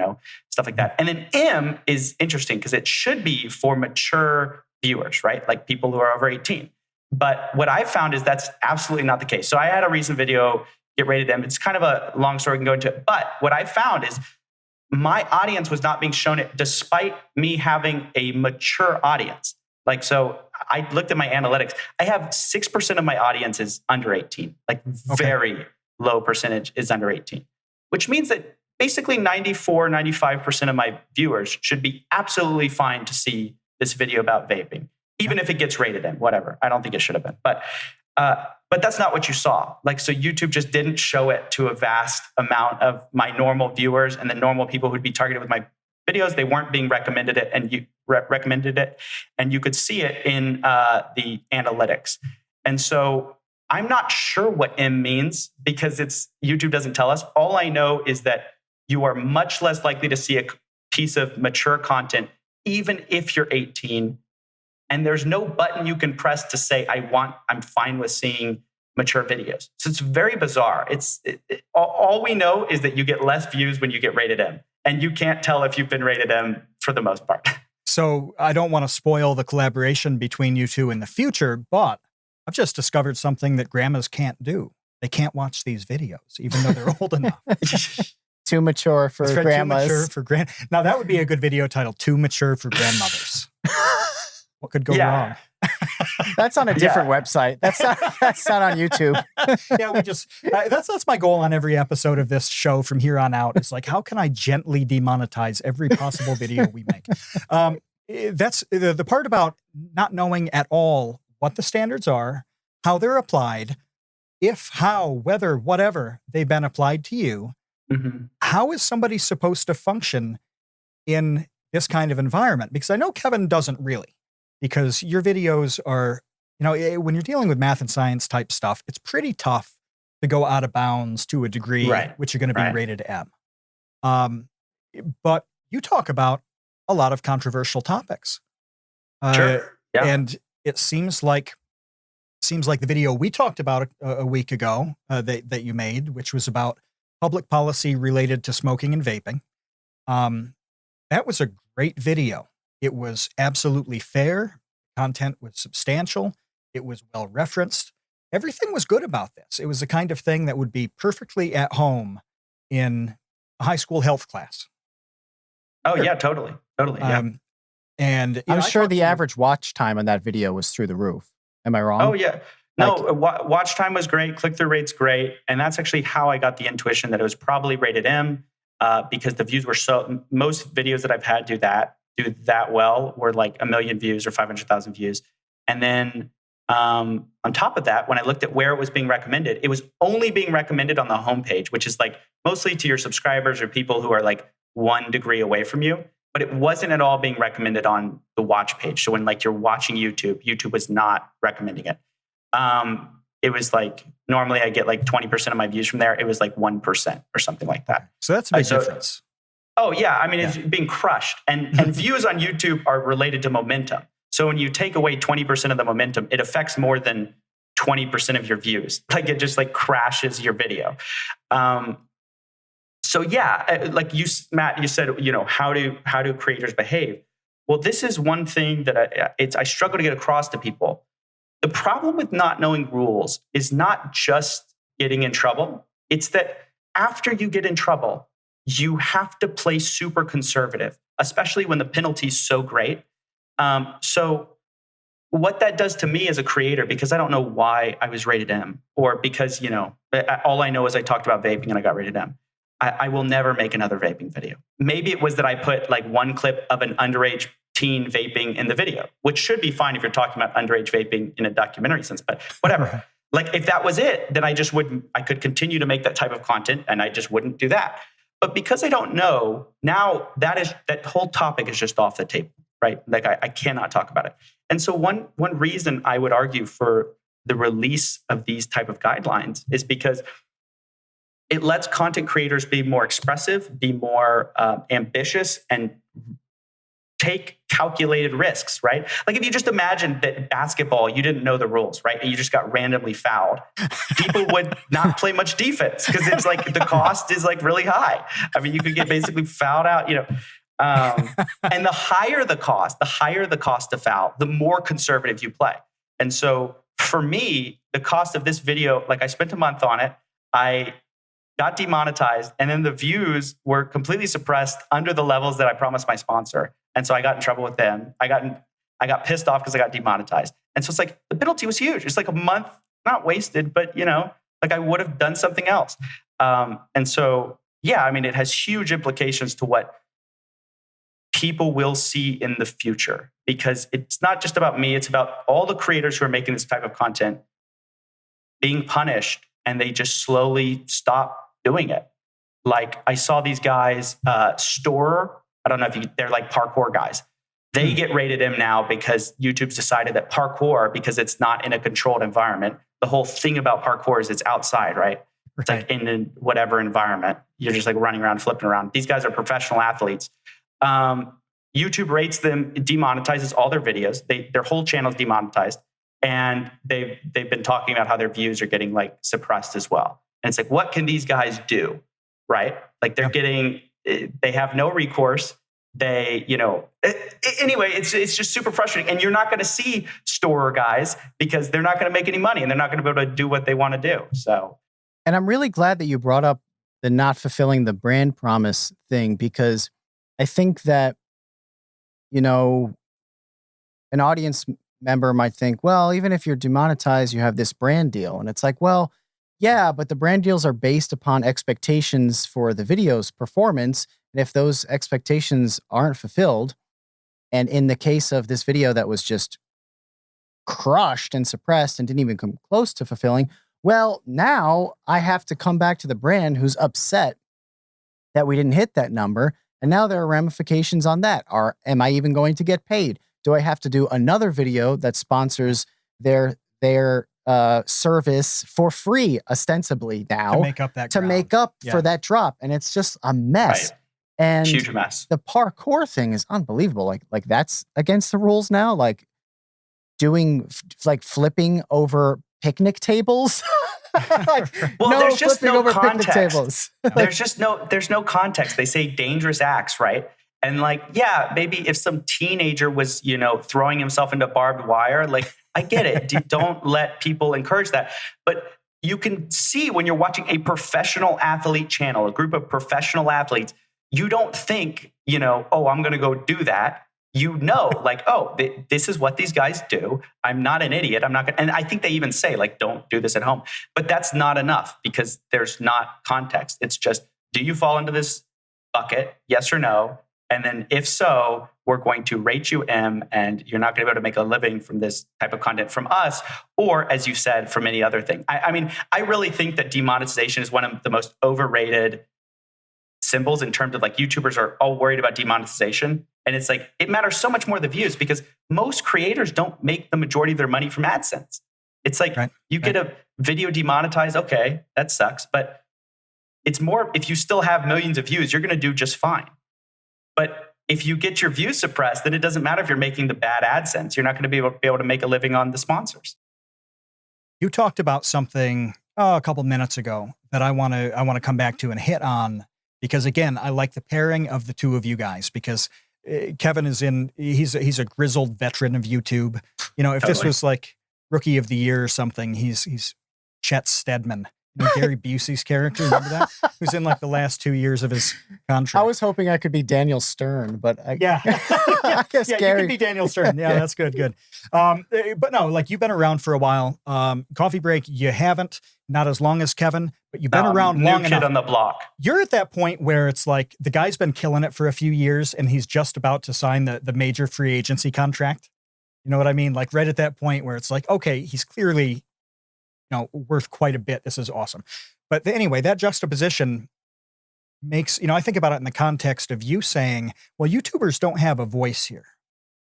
stuff like that. And then M is interesting because it should be for mature viewers, right? Like people who are over 18. But what I found is that's absolutely not the case. So I had a recent video get rated M. It's kind of a long story, I can go into it. But what I found is my audience was not being shown it despite me having a mature audience. So I looked at my analytics. I have 6% of my audience is under 18, very low percentage is under 18, which means that basically 94, 95% of my viewers should be absolutely fine to see this video about vaping, even if it gets rated M, whatever. I don't think it should have been. But that's not what you saw. So YouTube just didn't show it to a vast amount of my normal viewers and the normal people who'd be targeted with my videos. They weren't being recommended it, and you could see it in the analytics. And so I'm not sure what M means because YouTube doesn't tell us. All I know is that you are much less likely to see a piece of mature content, even if you're 18. And there's no button you can press to say, I'm fine with seeing mature videos. So it's very bizarre. All we know is that you get less views when you get rated M. And you can't tell if you've been rated M for the most part. So I don't want to spoil the collaboration between you two in the future, but I've just discovered something that grandmas can't do. They can't watch these videos, even though they're old enough. Too mature for grandmas. Too mature for now, that would be a good video title, Too Mature for Grandmothers. What could go wrong? That's on a different website. That's not on YouTube. That's my goal on every episode of this show from here on out. It's how can I gently demonetize every possible video we make? That's the part about not knowing at all what the standards are, how they're applied, if, how, whether, whatever they've been applied to you. Mm-hmm. How is somebody supposed to function in this kind of environment? Because I know Kevin doesn't really. Because your videos are, when you're dealing with math and science type stuff, it's pretty tough to go out of bounds to a degree, which you're going to be rated M. But you talk about a lot of controversial topics. Sure. Yeah. And it seems like the video we talked about a week ago that you made, which was about public policy related to smoking and vaping. That was a great video. It was absolutely fair. Content was substantial. It was well referenced. Everything was good about this. It was the kind of thing that would be perfectly at home in a high school health class. Oh, yeah, totally. Yeah. And I'm sure the average watch time on that video was through the roof. Am I wrong? Oh, yeah. No, watch time was great. Click-through rate's great. And that's actually how I got the intuition that it was probably rated M because the views were most videos that I've had do that well were 1 million views or 500,000 views. And then on top of that, when I looked at where it was being recommended, it was only being recommended on the homepage, which is mostly to your subscribers or people who are 1 degree away from you. but it wasn't at all being recommended on the watch page. So when like you're watching YouTube, YouTube was not recommending it. It was like, normally I get like 20% of my views from there. It was like 1% or something like that. So that's a big difference. Oh yeah. I mean, it's being crushed, and views on YouTube are related to momentum. So when you take away 20% of the momentum, it affects more than 20% of your views. Like it just like crashes your video. So yeah, like Matt, you said, how do creators behave? Well, this is one thing that I struggle to get across to people. The problem with not knowing rules is not just getting in trouble. It's that after you get in trouble, you have to play super conservative, especially when the penalty is so great. So what that does to me as a creator, because I don't know why I was rated M, or because, all I know is I talked about vaping and I got rated M. I will never make another vaping video. Maybe it was that I put like one clip of an underage teen vaping in the video, which should be fine if you're talking about underage vaping in a documentary sense, but whatever. Like if that was it, then I could continue to make that type of content and I just wouldn't do that. But because I don't know, now that whole topic is just off the table, right? Like I cannot talk about it. And so one reason I would argue for the release of these type of guidelines is because it lets content creators be more expressive, be more ambitious, and take calculated risks, right? Like if you just imagine that basketball, you didn't know the rules, right? And you just got randomly fouled. People would not play much defense because it's like the cost is like really high. I mean, you could get basically fouled out, and the higher the cost to foul, the more conservative you play. And so for me, the cost of this video, like I spent a month on it, I got demonetized, and then the views were completely suppressed under the levels that I promised my sponsor. And so I got in trouble with them. I got pissed off because I got demonetized. And so it's like the penalty was huge. It's like a month, not wasted, but like I would have done something else. And so, yeah, I mean, it has huge implications to what people will see in the future, because it's not just about me. It's about all the creators who are making this type of content being punished, and they just slowly stop doing it. Like I saw these guys, Store, I don't know if they're like parkour guys. They get rated M now because YouTube's decided that parkour, because it's not in a controlled environment. The whole thing about parkour is it's outside, right? It's like in whatever environment. You're just like running around, flipping around. These guys are professional athletes. YouTube rates them, demonetizes all their videos. Their whole channel is demonetized. And they've been talking about how their views are getting like suppressed as well. And it's like, what can these guys do? Right? Like they have no recourse. Anyway, it's just super frustrating. And you're not going to see Store guys because they're not going to make any money and they're not going to be able to do what they want to do. So, and I'm really glad that you brought up the not fulfilling the brand promise thing, because I think that, an audience member might think, well, even if you're demonetized, you have this brand deal. And it's like, well, yeah, but the brand deals are based upon expectations for the video's performance. And if those expectations aren't fulfilled, and in the case of this video that was just crushed and suppressed and didn't even come close to fulfilling, well, now I have to come back to the brand who's upset that we didn't hit that number. And now there are ramifications on that. Am I even going to get paid? Do I have to do another video that sponsors their service for free, ostensibly now, to make up that for that drop? And it's just a mess. Right. And huge mess. The parkour thing is unbelievable. Like that's against the rules now. Like doing flipping over picnic tables. There's just no context. There's no context. They say dangerous acts, right? And maybe if some teenager was, throwing himself into barbed wire, I get it. Don't let people encourage that. But you can see when you're watching a professional athlete channel, a group of professional athletes, you don't think, oh, I'm going to go do that. This is what these guys do. I'm not an idiot. I'm not going to, and I think they even say don't do this at home, but that's not enough because there's not context. It's just, do you fall into this bucket? Yes or no? And then if so, we're going to rate you M and you're not going to be able to make a living from this type of content from us, or as you said, from any other thing. I mean, I really think that demonetization is one of the most overrated symbols in terms of like YouTubers are all worried about demonetization. And it's like, it matters so much more the views because most creators don't make the majority of their money from AdSense. It's like you get a video demonetized. Okay, that sucks. But it's more, if you still have millions of views, you're going to do just fine. But if you get your views suppressed, then it doesn't matter if you're making the bad AdSense. You're not going to be able to make a living on the sponsors. You talked about something a couple minutes ago that I want to come back to and hit on, because again, I like the pairing of the two of you guys, because Kevin he's a grizzled veteran of YouTube. You know, if this was like Rookie of the Year or something, he's Chet Stedman. You know, Gary Busey's character, remember that? Who's in like the last 2 years of his contract. I was hoping I could be Daniel Stern, but I guess you could be Daniel Stern. Yeah, that's good. But no, like you've been around for a while. Coffee Break, you haven't, not as long as Kevin, but you've been around long enough. New kid on the block. You're at that point where it's like the guy's been killing it for a few years and he's just about to sign the major free agency contract. You know what I mean? Like right at that point where it's like, okay, he's clearly worth quite a bit. This is awesome. But anyway, that juxtaposition makes, I think about it in the context of you saying, well, YouTubers don't have a voice here.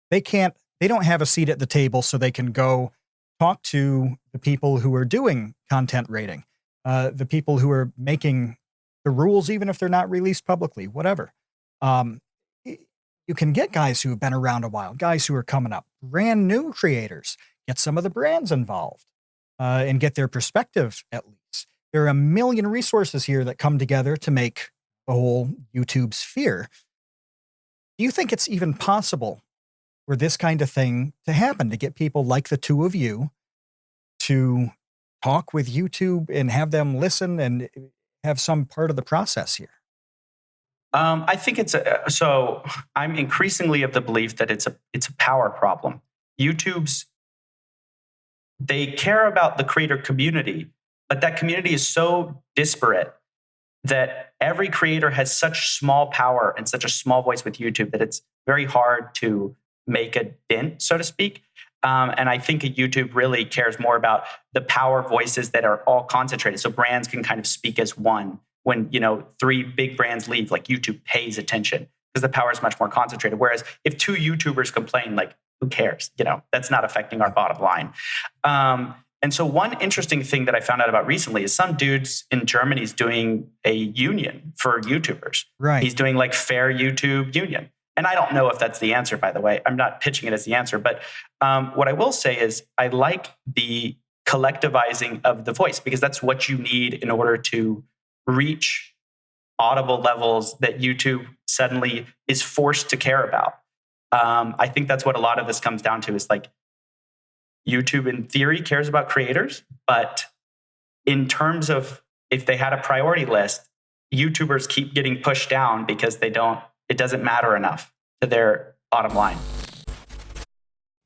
They don't have a seat at the table so they can go talk to the people who are doing content rating, the people who are making the rules, even if they're not released publicly, whatever. You can get guys who have been around a while, guys who are coming up, brand new creators, get some of the brands involved. And get their perspective, at least. There are a million resources here that come together to make the whole YouTube sphere. Do you think it's even possible for this kind of thing to happen, to get people like the two of you to talk with YouTube and have them listen and have some part of the process here? I think so I'm increasingly of the belief that it's a power problem. They care about the creator community, but that community is so disparate that every creator has such small power and such a small voice with YouTube that it's very hard to make a dent, so to speak. And I think YouTube really cares more about the power voices that are all concentrated. So brands can kind of speak as one. When, 3 big brands leave, like YouTube pays attention because the power is much more concentrated. Whereas if 2 YouTubers complain, like, who cares? That's not affecting our bottom line. And so one interesting thing that I found out about recently is some dudes in Germany is doing a union for YouTubers. Right. He's doing like Fair YouTube Union. And I don't know if that's the answer, by the way. I'm not pitching it as the answer. But what I will say is I like the collectivizing of the voice, because that's what you need in order to reach audible levels that YouTube suddenly is forced to care about. I think that's what a lot of this comes down to, is like YouTube in theory cares about creators, but in terms of if they had a priority list, YouTubers keep getting pushed down because it doesn't matter enough to their bottom line.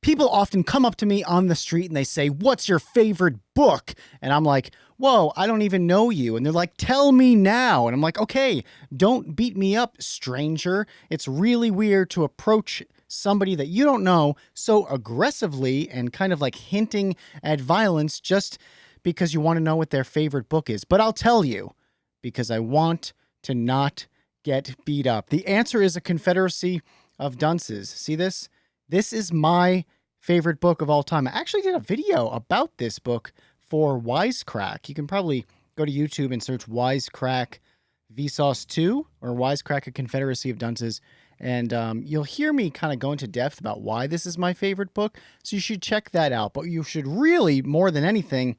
People often come up to me on the street and they say, "What's your favorite book?" And I'm like, "Whoa, I don't even know you." And they're like, "Tell me now." And I'm like, "Okay, don't beat me up, stranger." It's really weird to approach somebody that you don't know so aggressively and kind of like hinting at violence just because you want to know what their favorite book is. But I'll tell you, because I want to not get beat up. The answer is A Confederacy of Dunces. See this? This is my favorite book of all time. I actually did a video about this book for Wisecrack. You can probably go to YouTube and search Wisecrack Vsauce 2 or Wisecrack A Confederacy of Dunces. And you'll hear me kind of go into depth about why this is my favorite book. So you should check that out. But you should really, more than anything,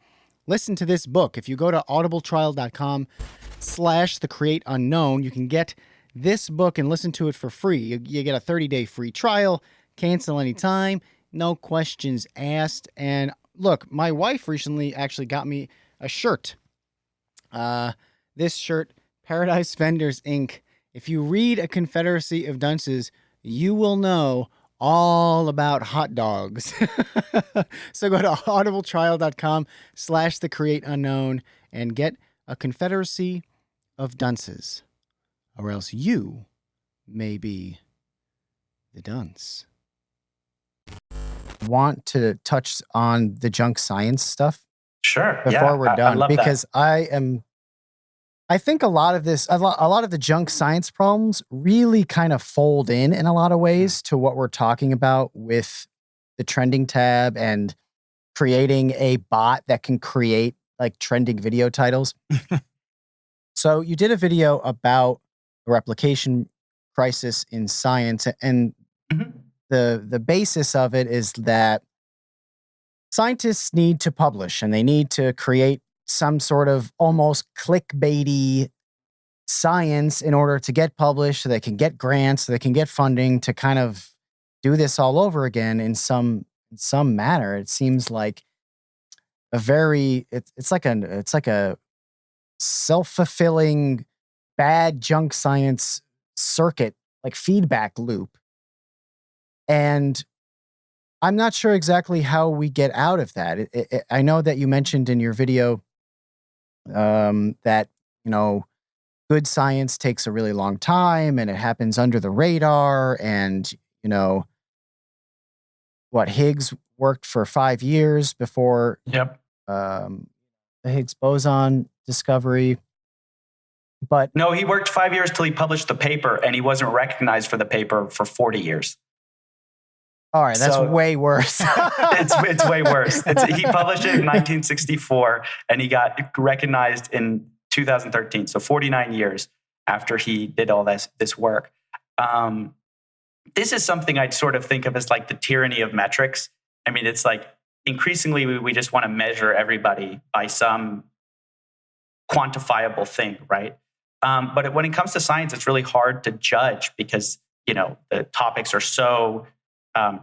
listen to this book. If you go to audibletrial.com/thecreateunknown, you can get this book and listen to it for free. You get a 30-day free trial, cancel anytime, no questions asked. And look, my wife recently actually got me a shirt. This shirt, Paradise Vendors Inc. If you read A Confederacy of Dunces, you will know all about hot dogs. So go to audibletrial.com/thecreateunknown and get A Confederacy of Dunces, or else you may be the dunce. Want to touch on the junk science stuff? Sure. Before we're done, I love because that. I am I think a lot of the junk science problems really kind of fold in a lot of ways to what we're talking about with the trending tab and creating a bot that can create like trending video titles. So you did a video about a replication crisis in science, and Mhm. the basis of it is that scientists need to publish and they need to create some sort of almost clickbaity science in order to get published so they can get grants, so they can get funding to kind of do this all over again in some manner. It seems like it's like a self-fulfilling bad junk science circuit, like feedback loop. And I'm not sure exactly how we get out of that. I know that you mentioned in your video that, you know, good science takes a really long time and it happens under the radar. And, you know, what Higgs worked for 5 years before Yep. the Higgs boson discovery. But No, he worked 5 years till he published the paper, and he wasn't recognized for the paper for 40 years. all right, that's So- way worse. It's way worse. He published it in 1964, and he got recognized in 2013. So 49 years after he did all this work. This is something I'd sort of think of as like the tyranny of metrics. I mean, it's like increasingly we just want to measure everybody by some quantifiable thing, right? But when it comes to science, it's really hard to judge because, you know, the topics are so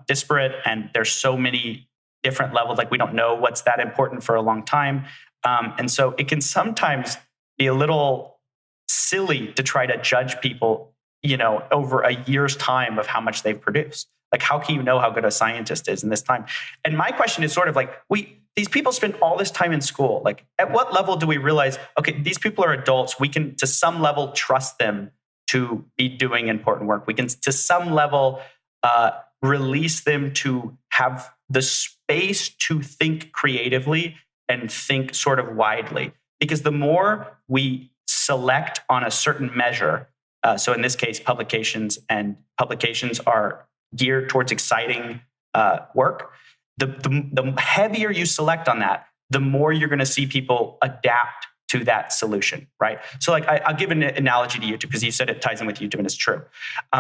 disparate and there's so many different levels. Like we don't know what's that important for a long time. And so it can sometimes be a little silly to try to judge people, you know, over a year's time of how much they've produced. Like, how can you know how good a scientist is in this time? And my question is sort of like, these people spend all this time in school. Like, at what level do we realize, okay, these people are adults. We can, to some level, trust them to be doing important work. We can, to some level, release them to have the space to think creatively and think sort of widely. Because the more we select on a certain measure, so in this case, publications are geared towards exciting work, the heavier you select on that, the more you're going to see people adapt to that solution, right? So like I'll give an analogy to YouTube because you said it ties in with YouTube and it's true.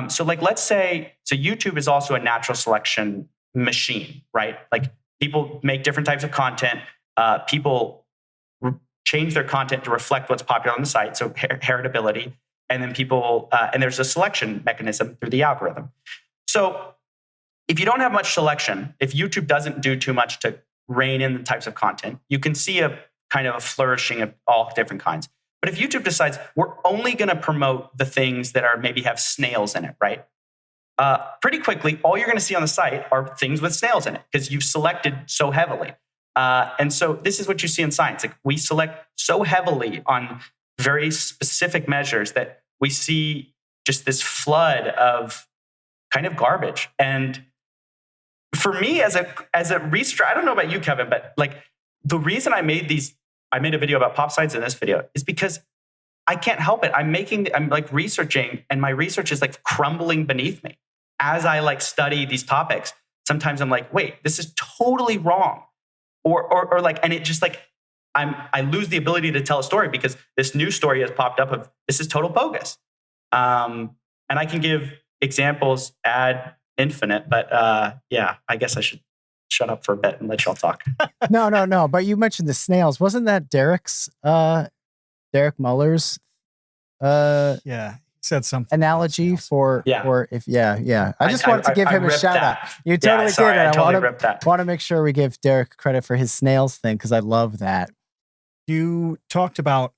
So like let's say, so YouTube is also a natural selection machine, right? Like people make different types of content. People change their content to reflect what's popular on the site, so heritability. And then people, and there's a selection mechanism through the algorithm. So if you don't have much selection, if YouTube doesn't do too much to rein in the types of content, you can see a kind of a flourishing of all different kinds. But if YouTube decides we're only going to promote the things that are maybe have snails in it, right? Pretty quickly, all you're going to see on the site are things with snails in it because you've selected so heavily. And so this is what you see in science. Like we select so heavily on very specific measures that we see just this flood of kind of garbage. And for me as a researcher, I don't know about you, Kevin, but like the reason I made a video about pop science in this video is because I can't help it. I'm like researching and my research is like crumbling beneath me. As I like study these topics, sometimes I'm like, wait, this is totally wrong. Or like, and it just like, I lose the ability to tell a story because this new story has popped up of this is total bogus. And I can give examples ad infinite, but yeah, I guess I should shut up for a bit and let y'all talk. No. But you mentioned the snails. Wasn't that Derek Muller's Yeah, he said something. analogy for Yeah. I just wanted to give him a ripped shout that. out. You Yeah, totally sorry, did. I And totally ripped that. want to make sure we give Derek credit for his snails thing because I love that. You talked about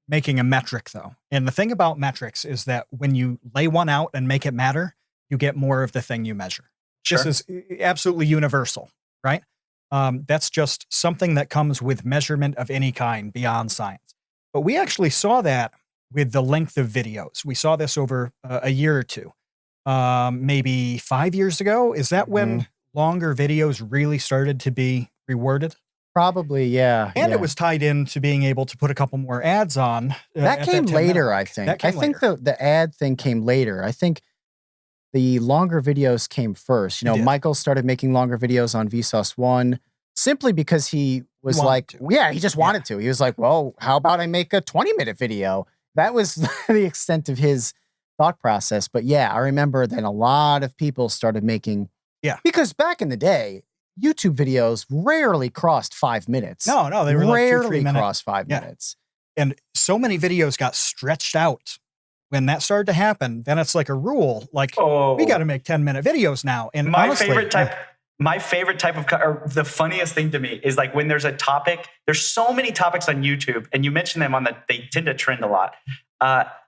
making a metric, though. And the thing about metrics is that when you lay one out and make it matter, you get more of the thing you measure. Sure. This is absolutely universal, right? That's just something that comes with measurement of any kind beyond science. But we actually saw that with the length of videos. We saw this over a year or two, maybe 5 years ago. Is that when longer videos really started to be rewarded? Probably, yeah. And yeah. it was tied into being able to put a couple more ads on. That came later, I think. I think the ad thing came later. I think the longer videos came first. You know, Michael started making longer videos on Vsauce 1 simply because he was like, yeah, he just wanted to. He was like, well, how about I make a 20-minute video? That was the extent of his thought process. But yeah, I remember then a lot of people started making, because back in the day, YouTube videos rarely crossed 5 minutes. No, they were like 2-3 minutes. Crossed 5 minutes. And so many videos got stretched out. When that started to happen, then it's like a rule. Like, we got to make 10-minute videos now. And my honestly, favorite type of, or the funniest thing to me is like when there's a topic, there's so many topics on YouTube, and you mentioned them they tend to trend a lot,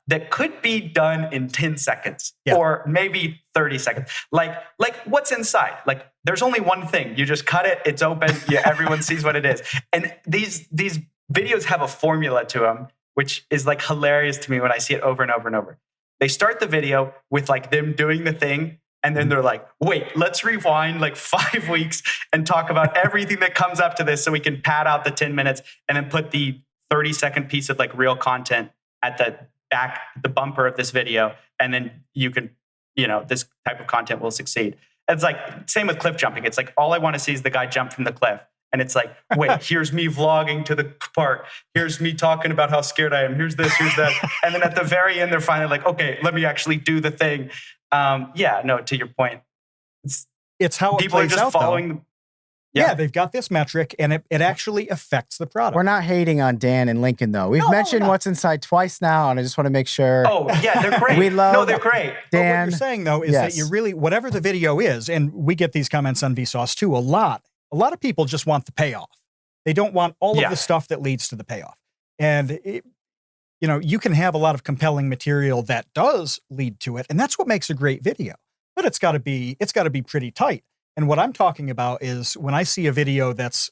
that could be done in 10 seconds or maybe 30 seconds. Like what's inside? Like there's only one thing. You just cut it. It's open. Everyone sees what it is. And these videos have a formula to them, which is like hilarious to me when I see it over and over and over. They start the video with like them doing the thing, and then they're like, wait, let's rewind like 5 weeks and talk about everything that comes up to this so we can pad out the 10 minutes and then put the 30-second piece of like real content at the back, the bumper of this video. And then you can, this type of content will succeed. It's like, same with cliff jumping. It's like, all I want to see is the guy jump from the cliff. And it's like, wait, here's me vlogging to the park. Here's me talking about how scared I am. Here's this, here's that. And then at the very end, they're finally like, okay, let me actually do the thing. To your point. It's how people it plays are just out, following. Yeah, they've got this metric, and it actually affects the product. We're not hating on Dan and Lincoln, though. We've mentioned What's Inside twice now, and I just want to make sure. Oh, yeah, they're great. They're great. Dan. But what you're saying, though, is that you really, whatever the video is, and we get these comments on Vsauce, too, a lot of people just want the payoff. They don't want all of the stuff that leads to the payoff. And, you can have a lot of compelling material that does lead to it, and that's what makes a great video. But it's got to be pretty tight. And what I'm talking about is when I see a video that's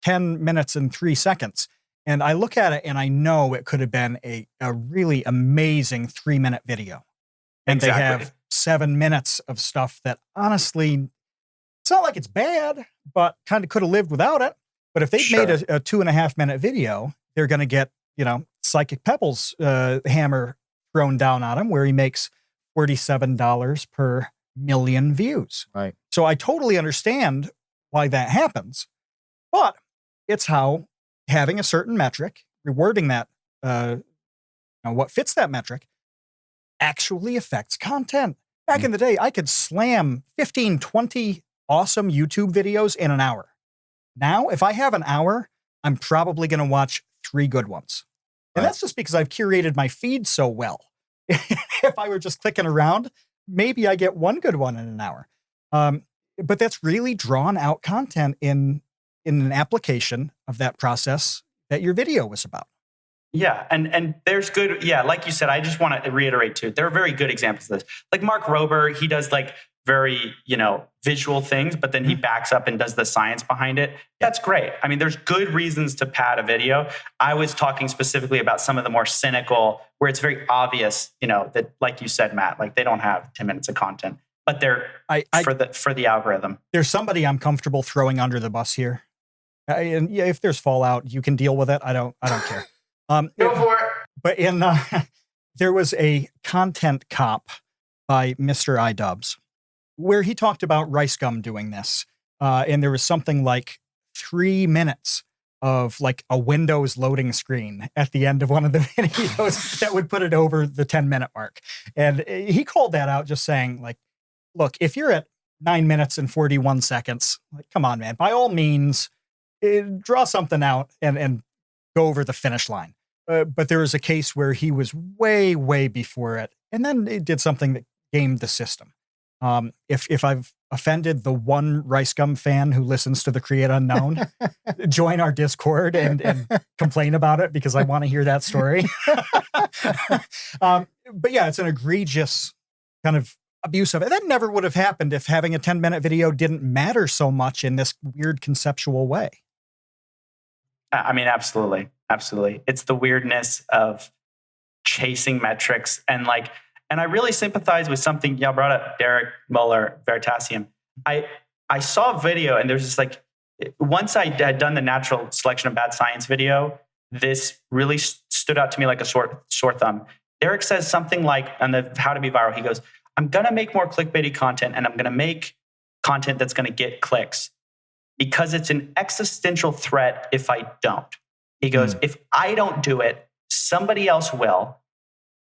10 minutes and 3 seconds, and I look at it and I know it could have been a really amazing 3-minute video. And they have 7 minutes of stuff that honestly, it's not like it's bad, but kind of could have lived without it. But if they've made a 2.5-minute video, they're going to get, Psychic Pebbles hammer thrown down on him, where he makes $47 per million views. Right. So I totally understand why that happens, but it's how having a certain metric, rewarding that, what fits that metric, actually affects content. Back in the day, I could slam 15, 20 awesome YouTube videos in an hour. Now, if I have an hour, I'm probably going to watch 3 good ones. And that's just because I've curated my feed so well. If I were just clicking around, maybe I get 1 good one in an hour. But that's really drawn out content in an application of that process that your video was about. Yeah, and there's good, like you said, I just want to reiterate too, there are very good examples of this. Like Mark Rober, he does like very, visual things, but then he backs up and does the science behind it. That's great. I mean, there's good reasons to pad a video. I was talking specifically about some of the more cynical, where it's very obvious, that, like you said, Matt, like they don't have 10 minutes of content, but they're for the algorithm. There's somebody I'm comfortable throwing under the bus here. And if there's fallout, you can deal with it. I don't care. Go for it. But there was a content cop by Mr. iDubbbz, where he talked about Rice Gum doing this. And there was something like 3 minutes of like a Windows loading screen at the end of one of the videos that would put it over the 10-minute mark. And he called that out, just saying, like, look, if you're at 9 minutes and 41 seconds, like, come on, man, by all means, draw something out and go over the finish line. But there was a case where he was way, way before it, and then it did something that gamed the system. If I've offended the one Rice Gum fan who listens to the Create Unknown, join our Discord and complain about it, because I want to hear that story. But yeah, it's an egregious kind of abuse of it. That never would have happened if having a 10-minute video didn't matter so much in this weird conceptual way. I mean, absolutely. Absolutely. It's the weirdness of chasing metrics. And I really sympathize with something y'all brought up, Derek Muller, Veritasium. I saw a video, and there's this once I had done the natural selection of bad science video, this really stood out to me like a sore thumb. Derek says something like on the How to Be Viral, he goes, I'm going to make more clickbaity content, and I'm going to make content that's going to get clicks because it's an existential threat if I don't. He goes, if I don't do it, somebody else will.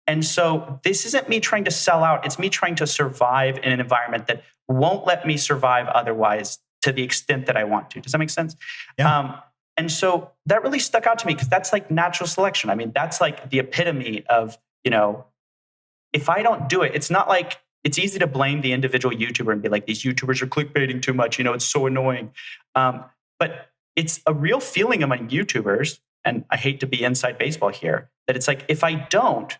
And so this isn't me trying to sell out. It's me trying to survive in an environment that won't let me survive otherwise to the extent that I want to. Does that make sense? Yeah. And so that really stuck out to me because that's like natural selection. I mean, that's like the epitome of, if I don't do it, it's not like it's easy to blame the individual YouTuber and be like, these YouTubers are clickbaiting too much. It's so annoying. But it's a real feeling among YouTubers, and I hate to be inside baseball here, that it's like, if I don't,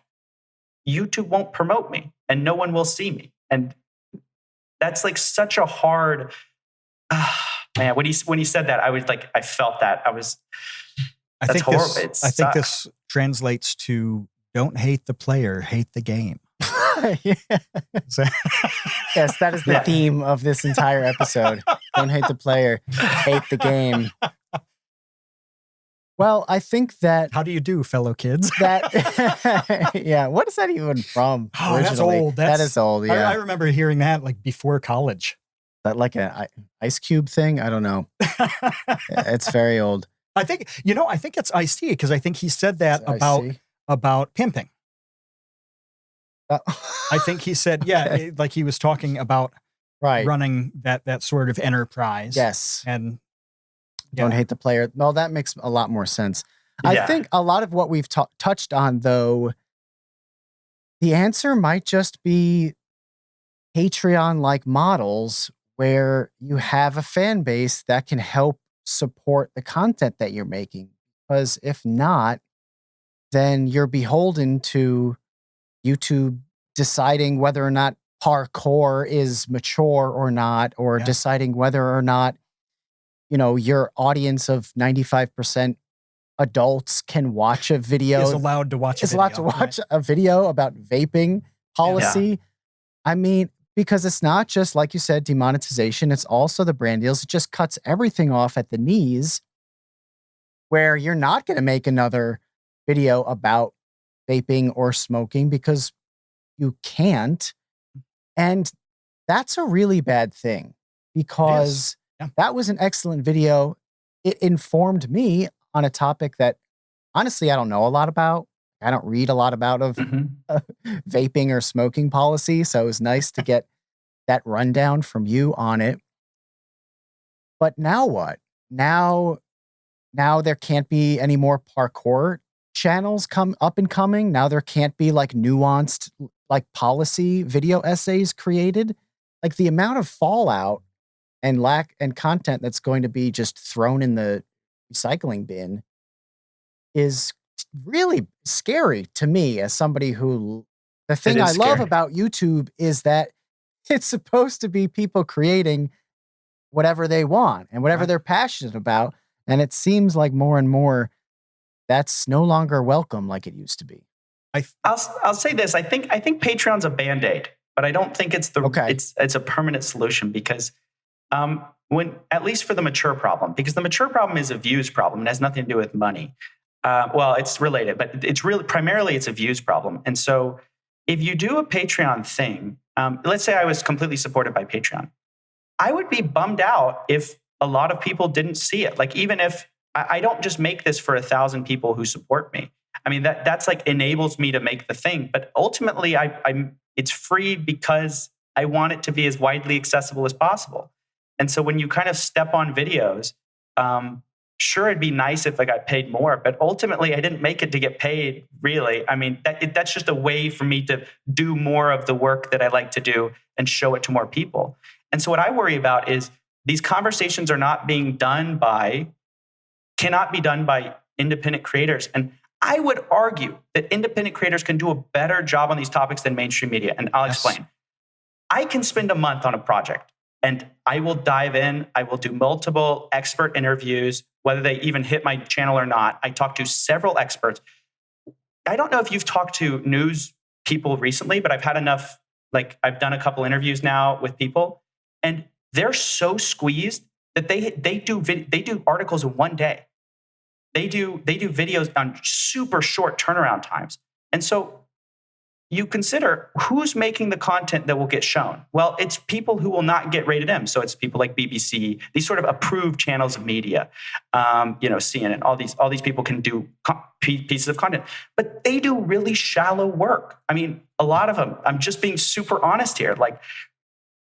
YouTube won't promote me and no one will see me. And that's like such a hard, man, when he said that, I was like, I felt that. I think horrible. I think this translates to don't hate the player, hate the game. Yes, that is the theme of this entire episode. Don't hate the player, hate the game. Well, I think that... How do you do, fellow kids? Yeah, what is that even from? Oh, originally? That's old. That is old, yeah. I remember hearing that like before college. That like an Ice Cube thing? I don't know. It's very old. I think it's Ice-T because I think he said that about pimping. I think he said, like he was talking about running that sort of enterprise. Yes. And don't hate the player. No, that makes a lot more sense. I think a lot of what we've touched on, though, the answer might just be Patreon-like models where you have a fan base that can help support the content that you're making. Because if not, then you're beholden to YouTube deciding whether or not parkour is mature or not, or deciding whether or not, your audience of 95% adults can watch a video. Is allowed to watch a video about vaping policy. Yeah. I mean, because it's not just, like you said, demonetization. It's also the brand deals. It just cuts everything off at the knees where you're not going to make another video about vaping or smoking because you can't. And that's a really bad thing because that was an excellent video. It informed me on a topic that honestly, I don't know a lot about. I don't read a lot about vaping or smoking policy. So it was nice to get that rundown from you on it. But now what? Now there can't be any more parkour channels up and coming. Now there can't be like nuanced like policy video essays created. Like the amount of fallout and lack and content that's going to be just thrown in the recycling bin is really scary to me as somebody who the thing I love about YouTube is that it's supposed to be people creating whatever they want and whatever they're passionate about. And it seems like more and more that's no longer welcome like it used to be. I'll say this. I think Patreon's a Band-Aid, but I don't think it's it's a permanent solution because at least for the mature problem, because the mature problem is a views problem. It has nothing to do with money. Well, it's related, but it's really primarily it's a views problem. And so if you do a Patreon thing, let's say I was completely supported by Patreon, I would be bummed out if a lot of people didn't see it. Like even if I don't just make this for 1,000 people who support me. I mean, that's like enables me to make the thing. But ultimately, it's free because I want it to be as widely accessible as possible. And so when you kind of step on videos, sure, it'd be nice if I got paid more, but ultimately I didn't make it to get paid, really. I mean, that's just a way for me to do more of the work that I like to do and show it to more people. And so what I worry about is these conversations are not being done cannot be done by independent creators. And I would argue that independent creators can do a better job on these topics than mainstream media. And I'll explain. I can spend a month on a project and I will dive in. I will do multiple expert interviews, whether they even hit my channel or not. I talk to several experts. I don't know if you've talked to news people recently, but I've had enough, like I've done a couple interviews now with people and they're so squeezed that they do articles in one day. They do videos on super short turnaround times. And so you consider who's making the content that will get shown. Well, it's people who will not get rated M. So it's people like BBC, these sort of approved channels of media, CNN. All these people can do pieces of content, but they do really shallow work. I mean, a lot of them. I'm just being super honest here. Like,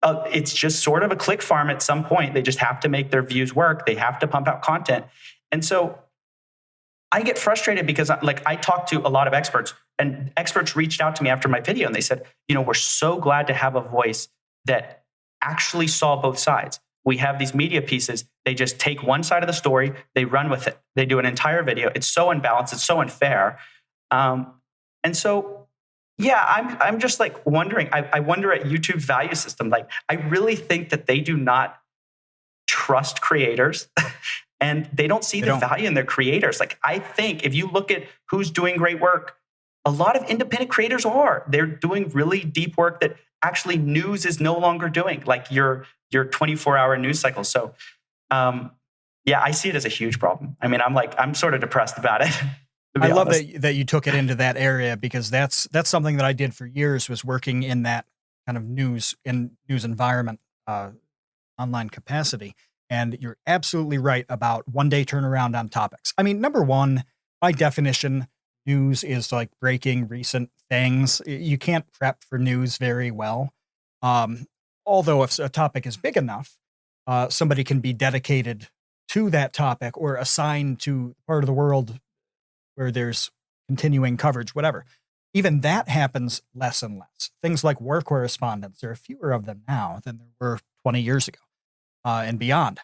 it's just sort of a click farm at some point. They just have to make their views work. They have to pump out content, and so I get frustrated because I talk to a lot of experts, and experts reached out to me after my video and they said, we're so glad to have a voice that actually saw both sides. We have these media pieces. They just take one side of the story, they run with it. They do an entire video. It's so unbalanced. It's so unfair. And so, yeah, I'm just like wondering, I wonder at YouTube's value system. Like, I really think that they do not trust creators. And they don't see the value in their creators. Like, I think if you look at who's doing great work, a lot of independent creators are. They're doing really deep work that actually news is no longer doing, like your 24-hour news cycle. So, yeah, I see it as a huge problem. I mean, I'm sort of depressed about it. I love that you took it into that area, because that's something that I did for years, was working in that kind of news environment, online capacity. And you're absolutely right about one-day turnaround on topics. I mean, number one, by definition, news is like breaking recent things. You can't prep for news very well. Although if a topic is big enough, somebody can be dedicated to that topic or assigned to part of the world where there's continuing coverage, whatever. Even that happens less and less. Things like war correspondents, there are fewer of them now than there were 20 years ago. And beyond.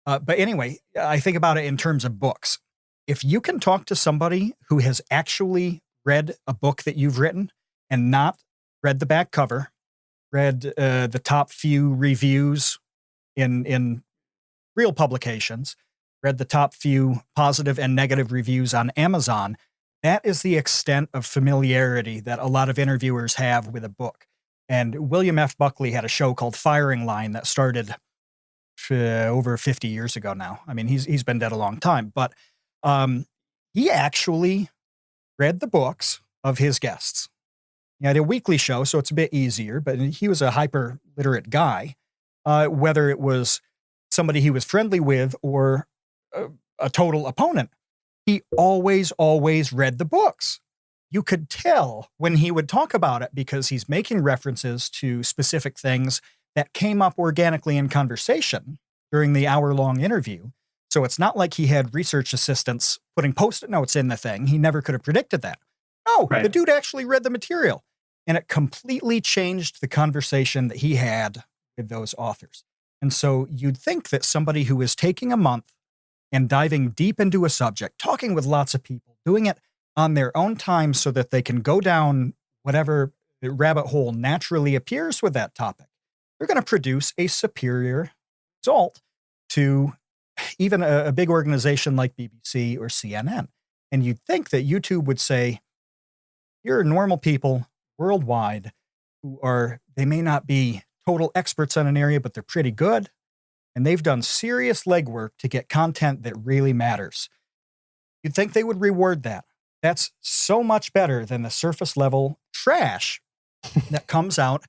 But anyway, I think about it in terms of books. If you can talk to somebody who has actually read a book that you've written and not read the back cover, read the top few reviews in real publications, read the top few positive and negative reviews on Amazon, that is the extent of familiarity that a lot of interviewers have with a book. And William F. Buckley had a show called Firing Line that started over 50 years ago now. I mean, he's been dead a long time, but he actually read the books of his guests. He had a weekly show, so it's a bit easier, but he was a hyper literate guy, whether it was somebody he was friendly with or a total opponent. He always read the books. You could tell when he would talk about it, because he's making references to specific things that came up organically in conversation during the hour-long interview. So it's not like he had research assistants putting Post-it notes in the thing. He never could have predicted that. No, right. The dude actually read the material, and it completely changed the conversation that he had with those authors. And so you'd think that somebody who is taking a month and diving deep into a subject, talking with lots of people, doing it on their own time so that they can go down whatever rabbit hole naturally appears with that topic, they're going to produce a superior result to even a big organization like BBC or CNN. And you'd think that YouTube would say, here are normal people worldwide they may not be total experts on an area, but they're pretty good. And they've done serious legwork to get content that really matters. You'd think they would reward that. That's so much better than the surface level trash that comes out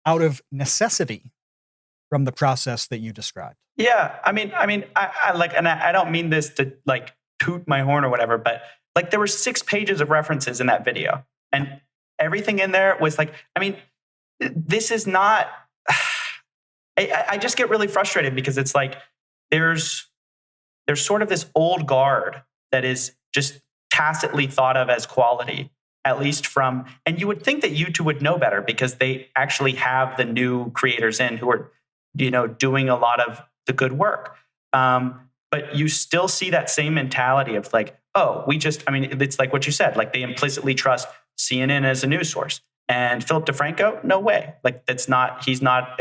of necessity from the process that you described. Yeah, I mean, I like, and I don't mean this to like toot my horn or whatever, but like there were 6 pages of references in that video, and everything in there was like, I mean, this is not. I just get really frustrated because it's like there's sort of this old guard that is just tacitly thought of as quality, at least from, and you would think that YouTube would know better because they actually have the new creators in who are, doing a lot of the good work. But you still see that same mentality of like, oh, it's like what you said, like they implicitly trust CNN as a news source. And Philip DeFranco, no way. Like he's not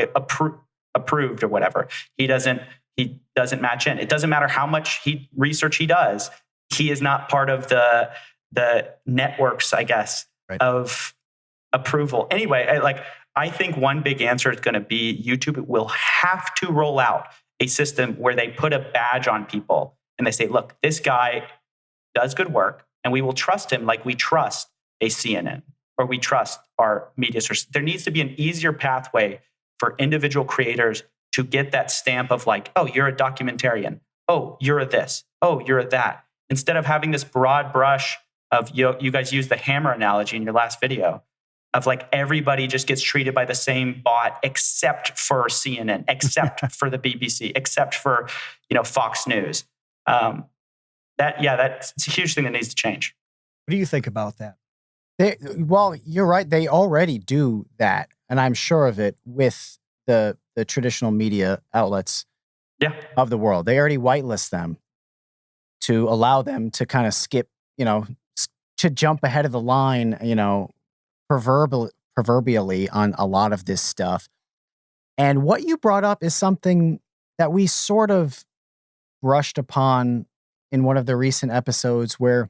approved or whatever. He doesn't match in. It doesn't matter how much research he does. He is not part of the networks, I guess, right, of approval. Anyway, I think one big answer is going to be YouTube will have to roll out a system where they put a badge on people and they say, look, this guy does good work and we will trust him like we trust a CNN or we trust our media sources. There needs to be an easier pathway for individual creators to get that stamp of like, oh, you're a documentarian. Oh, you're a this. Oh, you're a that. Instead of having this broad brush of, you guys use the hammer analogy in your last video, of like everybody just gets treated by the same bot except for CNN, except for the BBC, except for Fox News. That's a huge thing that needs to change. What do you think about that? Well, you're right. They already do that, and I'm sure of it with the traditional media outlets of the world. They already whitelist them to allow them to kind of skip, to jump ahead of the line, proverbially on a lot of this stuff. And what you brought up is something that we sort of brushed upon in one of the recent episodes, where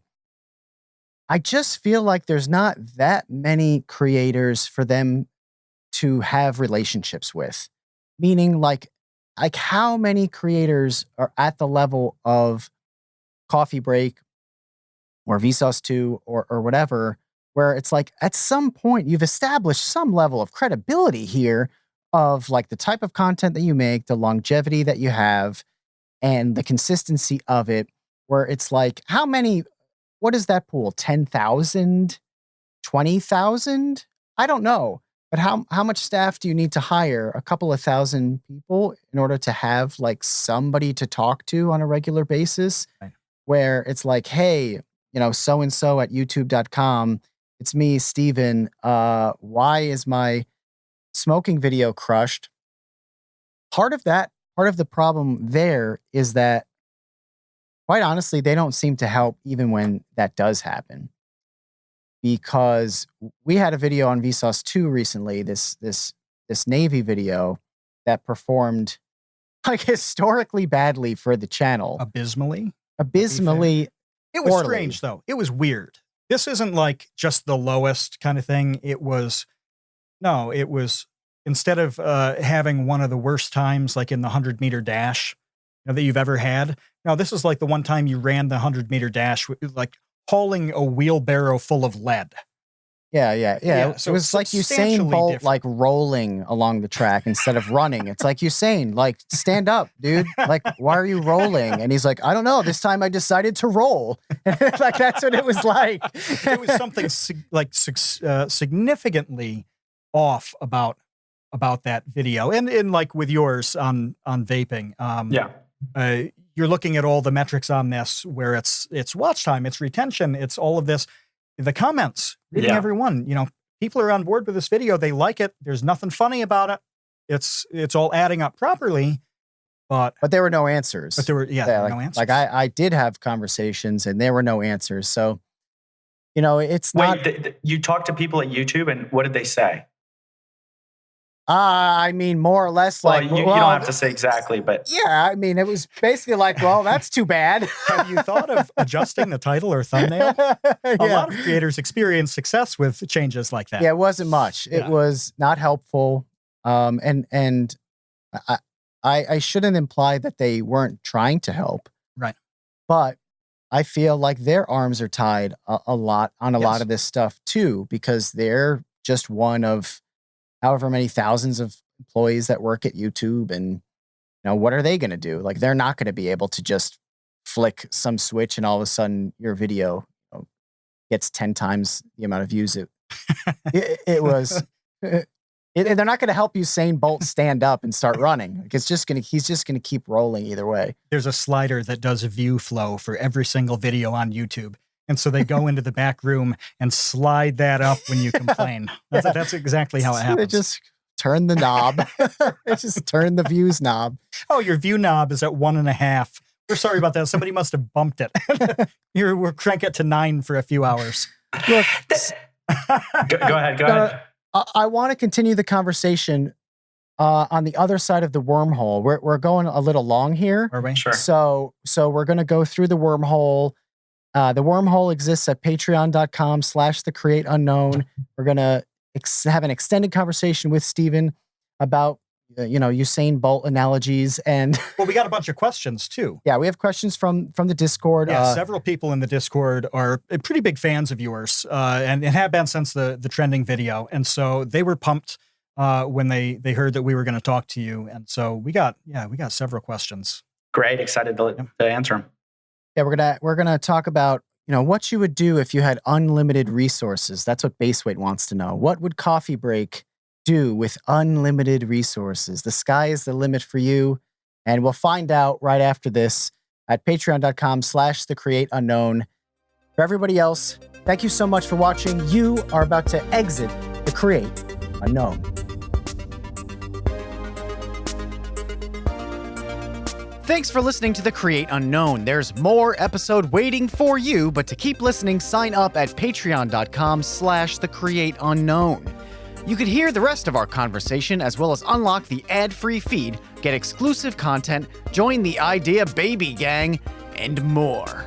I just feel like there's not that many creators for them to have relationships with. Meaning like how many creators are at the level of Coffee Break or Vsauce 2 or whatever, where it's like at some point you've established some level of credibility here of like the type of content that you make, the longevity that you have, and the consistency of it, where it's like, what is that pool? 10,000? 20,000? I don't know. But how much staff do you need to hire? A couple of thousand people in order to have like somebody to talk to on a regular basis, right, where it's like, hey, so-and-so at youtube.com, it's me, Steven. Why is my smoking video crushed? Part of the problem there is that, quite honestly, they don't seem to help even when that does happen. Because we had a video on Vsauce 2 recently, this Navy video that performed like historically badly for the channel. Abysmally. It was strange though. It was weird. This isn't like just the lowest kind of thing. It was instead of having one of the worst times like in the 100-meter dash that you've ever had. No, this is like the one time you ran the 100-meter dash like hauling a wheelbarrow full of lead. Yeah. So it was like Usain Bolt different, like rolling along the track instead of running. It's like, Usain, like, stand up, dude. Like, why are you rolling? And he's like, I don't know. This time I decided to roll. Like, that's what it was like. It was something significantly off about that video. And like with yours on vaping. You're looking at all the metrics on this where it's watch time, it's retention, it's all of this. The comments, reading everyone, people are on board with this video. They like it. There's nothing funny about it. It's all adding up properly, but there were no answers. But there were no answers. Like I did have conversations and there were no answers. So, it's not. Wait, you talked to people at YouTube and what did they say? I mean, more or less like... you don't have to say exactly, but... Yeah, I mean, it was basically like, well, that's too bad. Have you thought of adjusting the title or thumbnail? A lot of creators experience success with changes like that. Yeah, it wasn't much. It was not helpful. And I shouldn't imply that they weren't trying to help. Right. But I feel like their arms are tied a lot on a lot of this stuff too, because they're just one of however many thousands of employees that work at YouTube. And, what are they going to do? Like, they're not going to be able to just flick some switch and all of a sudden your video gets 10 times the amount of views it was. They're not going to help Usain Bolt stand up and start running. Like, he's just going to keep rolling either way. There's a slider that does a view flow for every single video on YouTube. And so they go into the back room and slide that up when you complain. That's exactly how it happens. They just turn the knob. They just turn the views knob. Oh, your view knob is at 1.5. We're sorry about that. Somebody must have bumped it. We'll crank it to 9 for a few hours. Look, go ahead. I want to continue the conversation on the other side of the wormhole. We're going a little long here. Are we? Sure. So we're going to go through the wormhole. The wormhole exists at patreon.com/thecreateunknown. We're going to have an extended conversation with Steven about Usain Bolt analogies. And Well, we got a bunch of questions too. yeah, we have questions from the Discord. Yeah, several people in the Discord are pretty big fans of yours, and have been since the trending video. And so they were pumped when they heard that we were going to talk to you. And so we got several questions. Great, excited to answer them. Yeah, we're gonna talk about what you would do if you had unlimited resources. That's what Baseweight wants to know. What would Coffee Break do with unlimited resources? The sky is the limit for you, and we'll find out right after this at patreon.com/thecreateunknown. For everybody else, thank you so much for watching. You are about to exit the Create Unknown. Thanks for listening to The Create Unknown. There's more episode waiting for you, but to keep listening, sign up at patreon.com/thecreateunknown. You could hear the rest of our conversation as well as unlock the ad-free feed, get exclusive content, join the Idea Baby Gang, and more.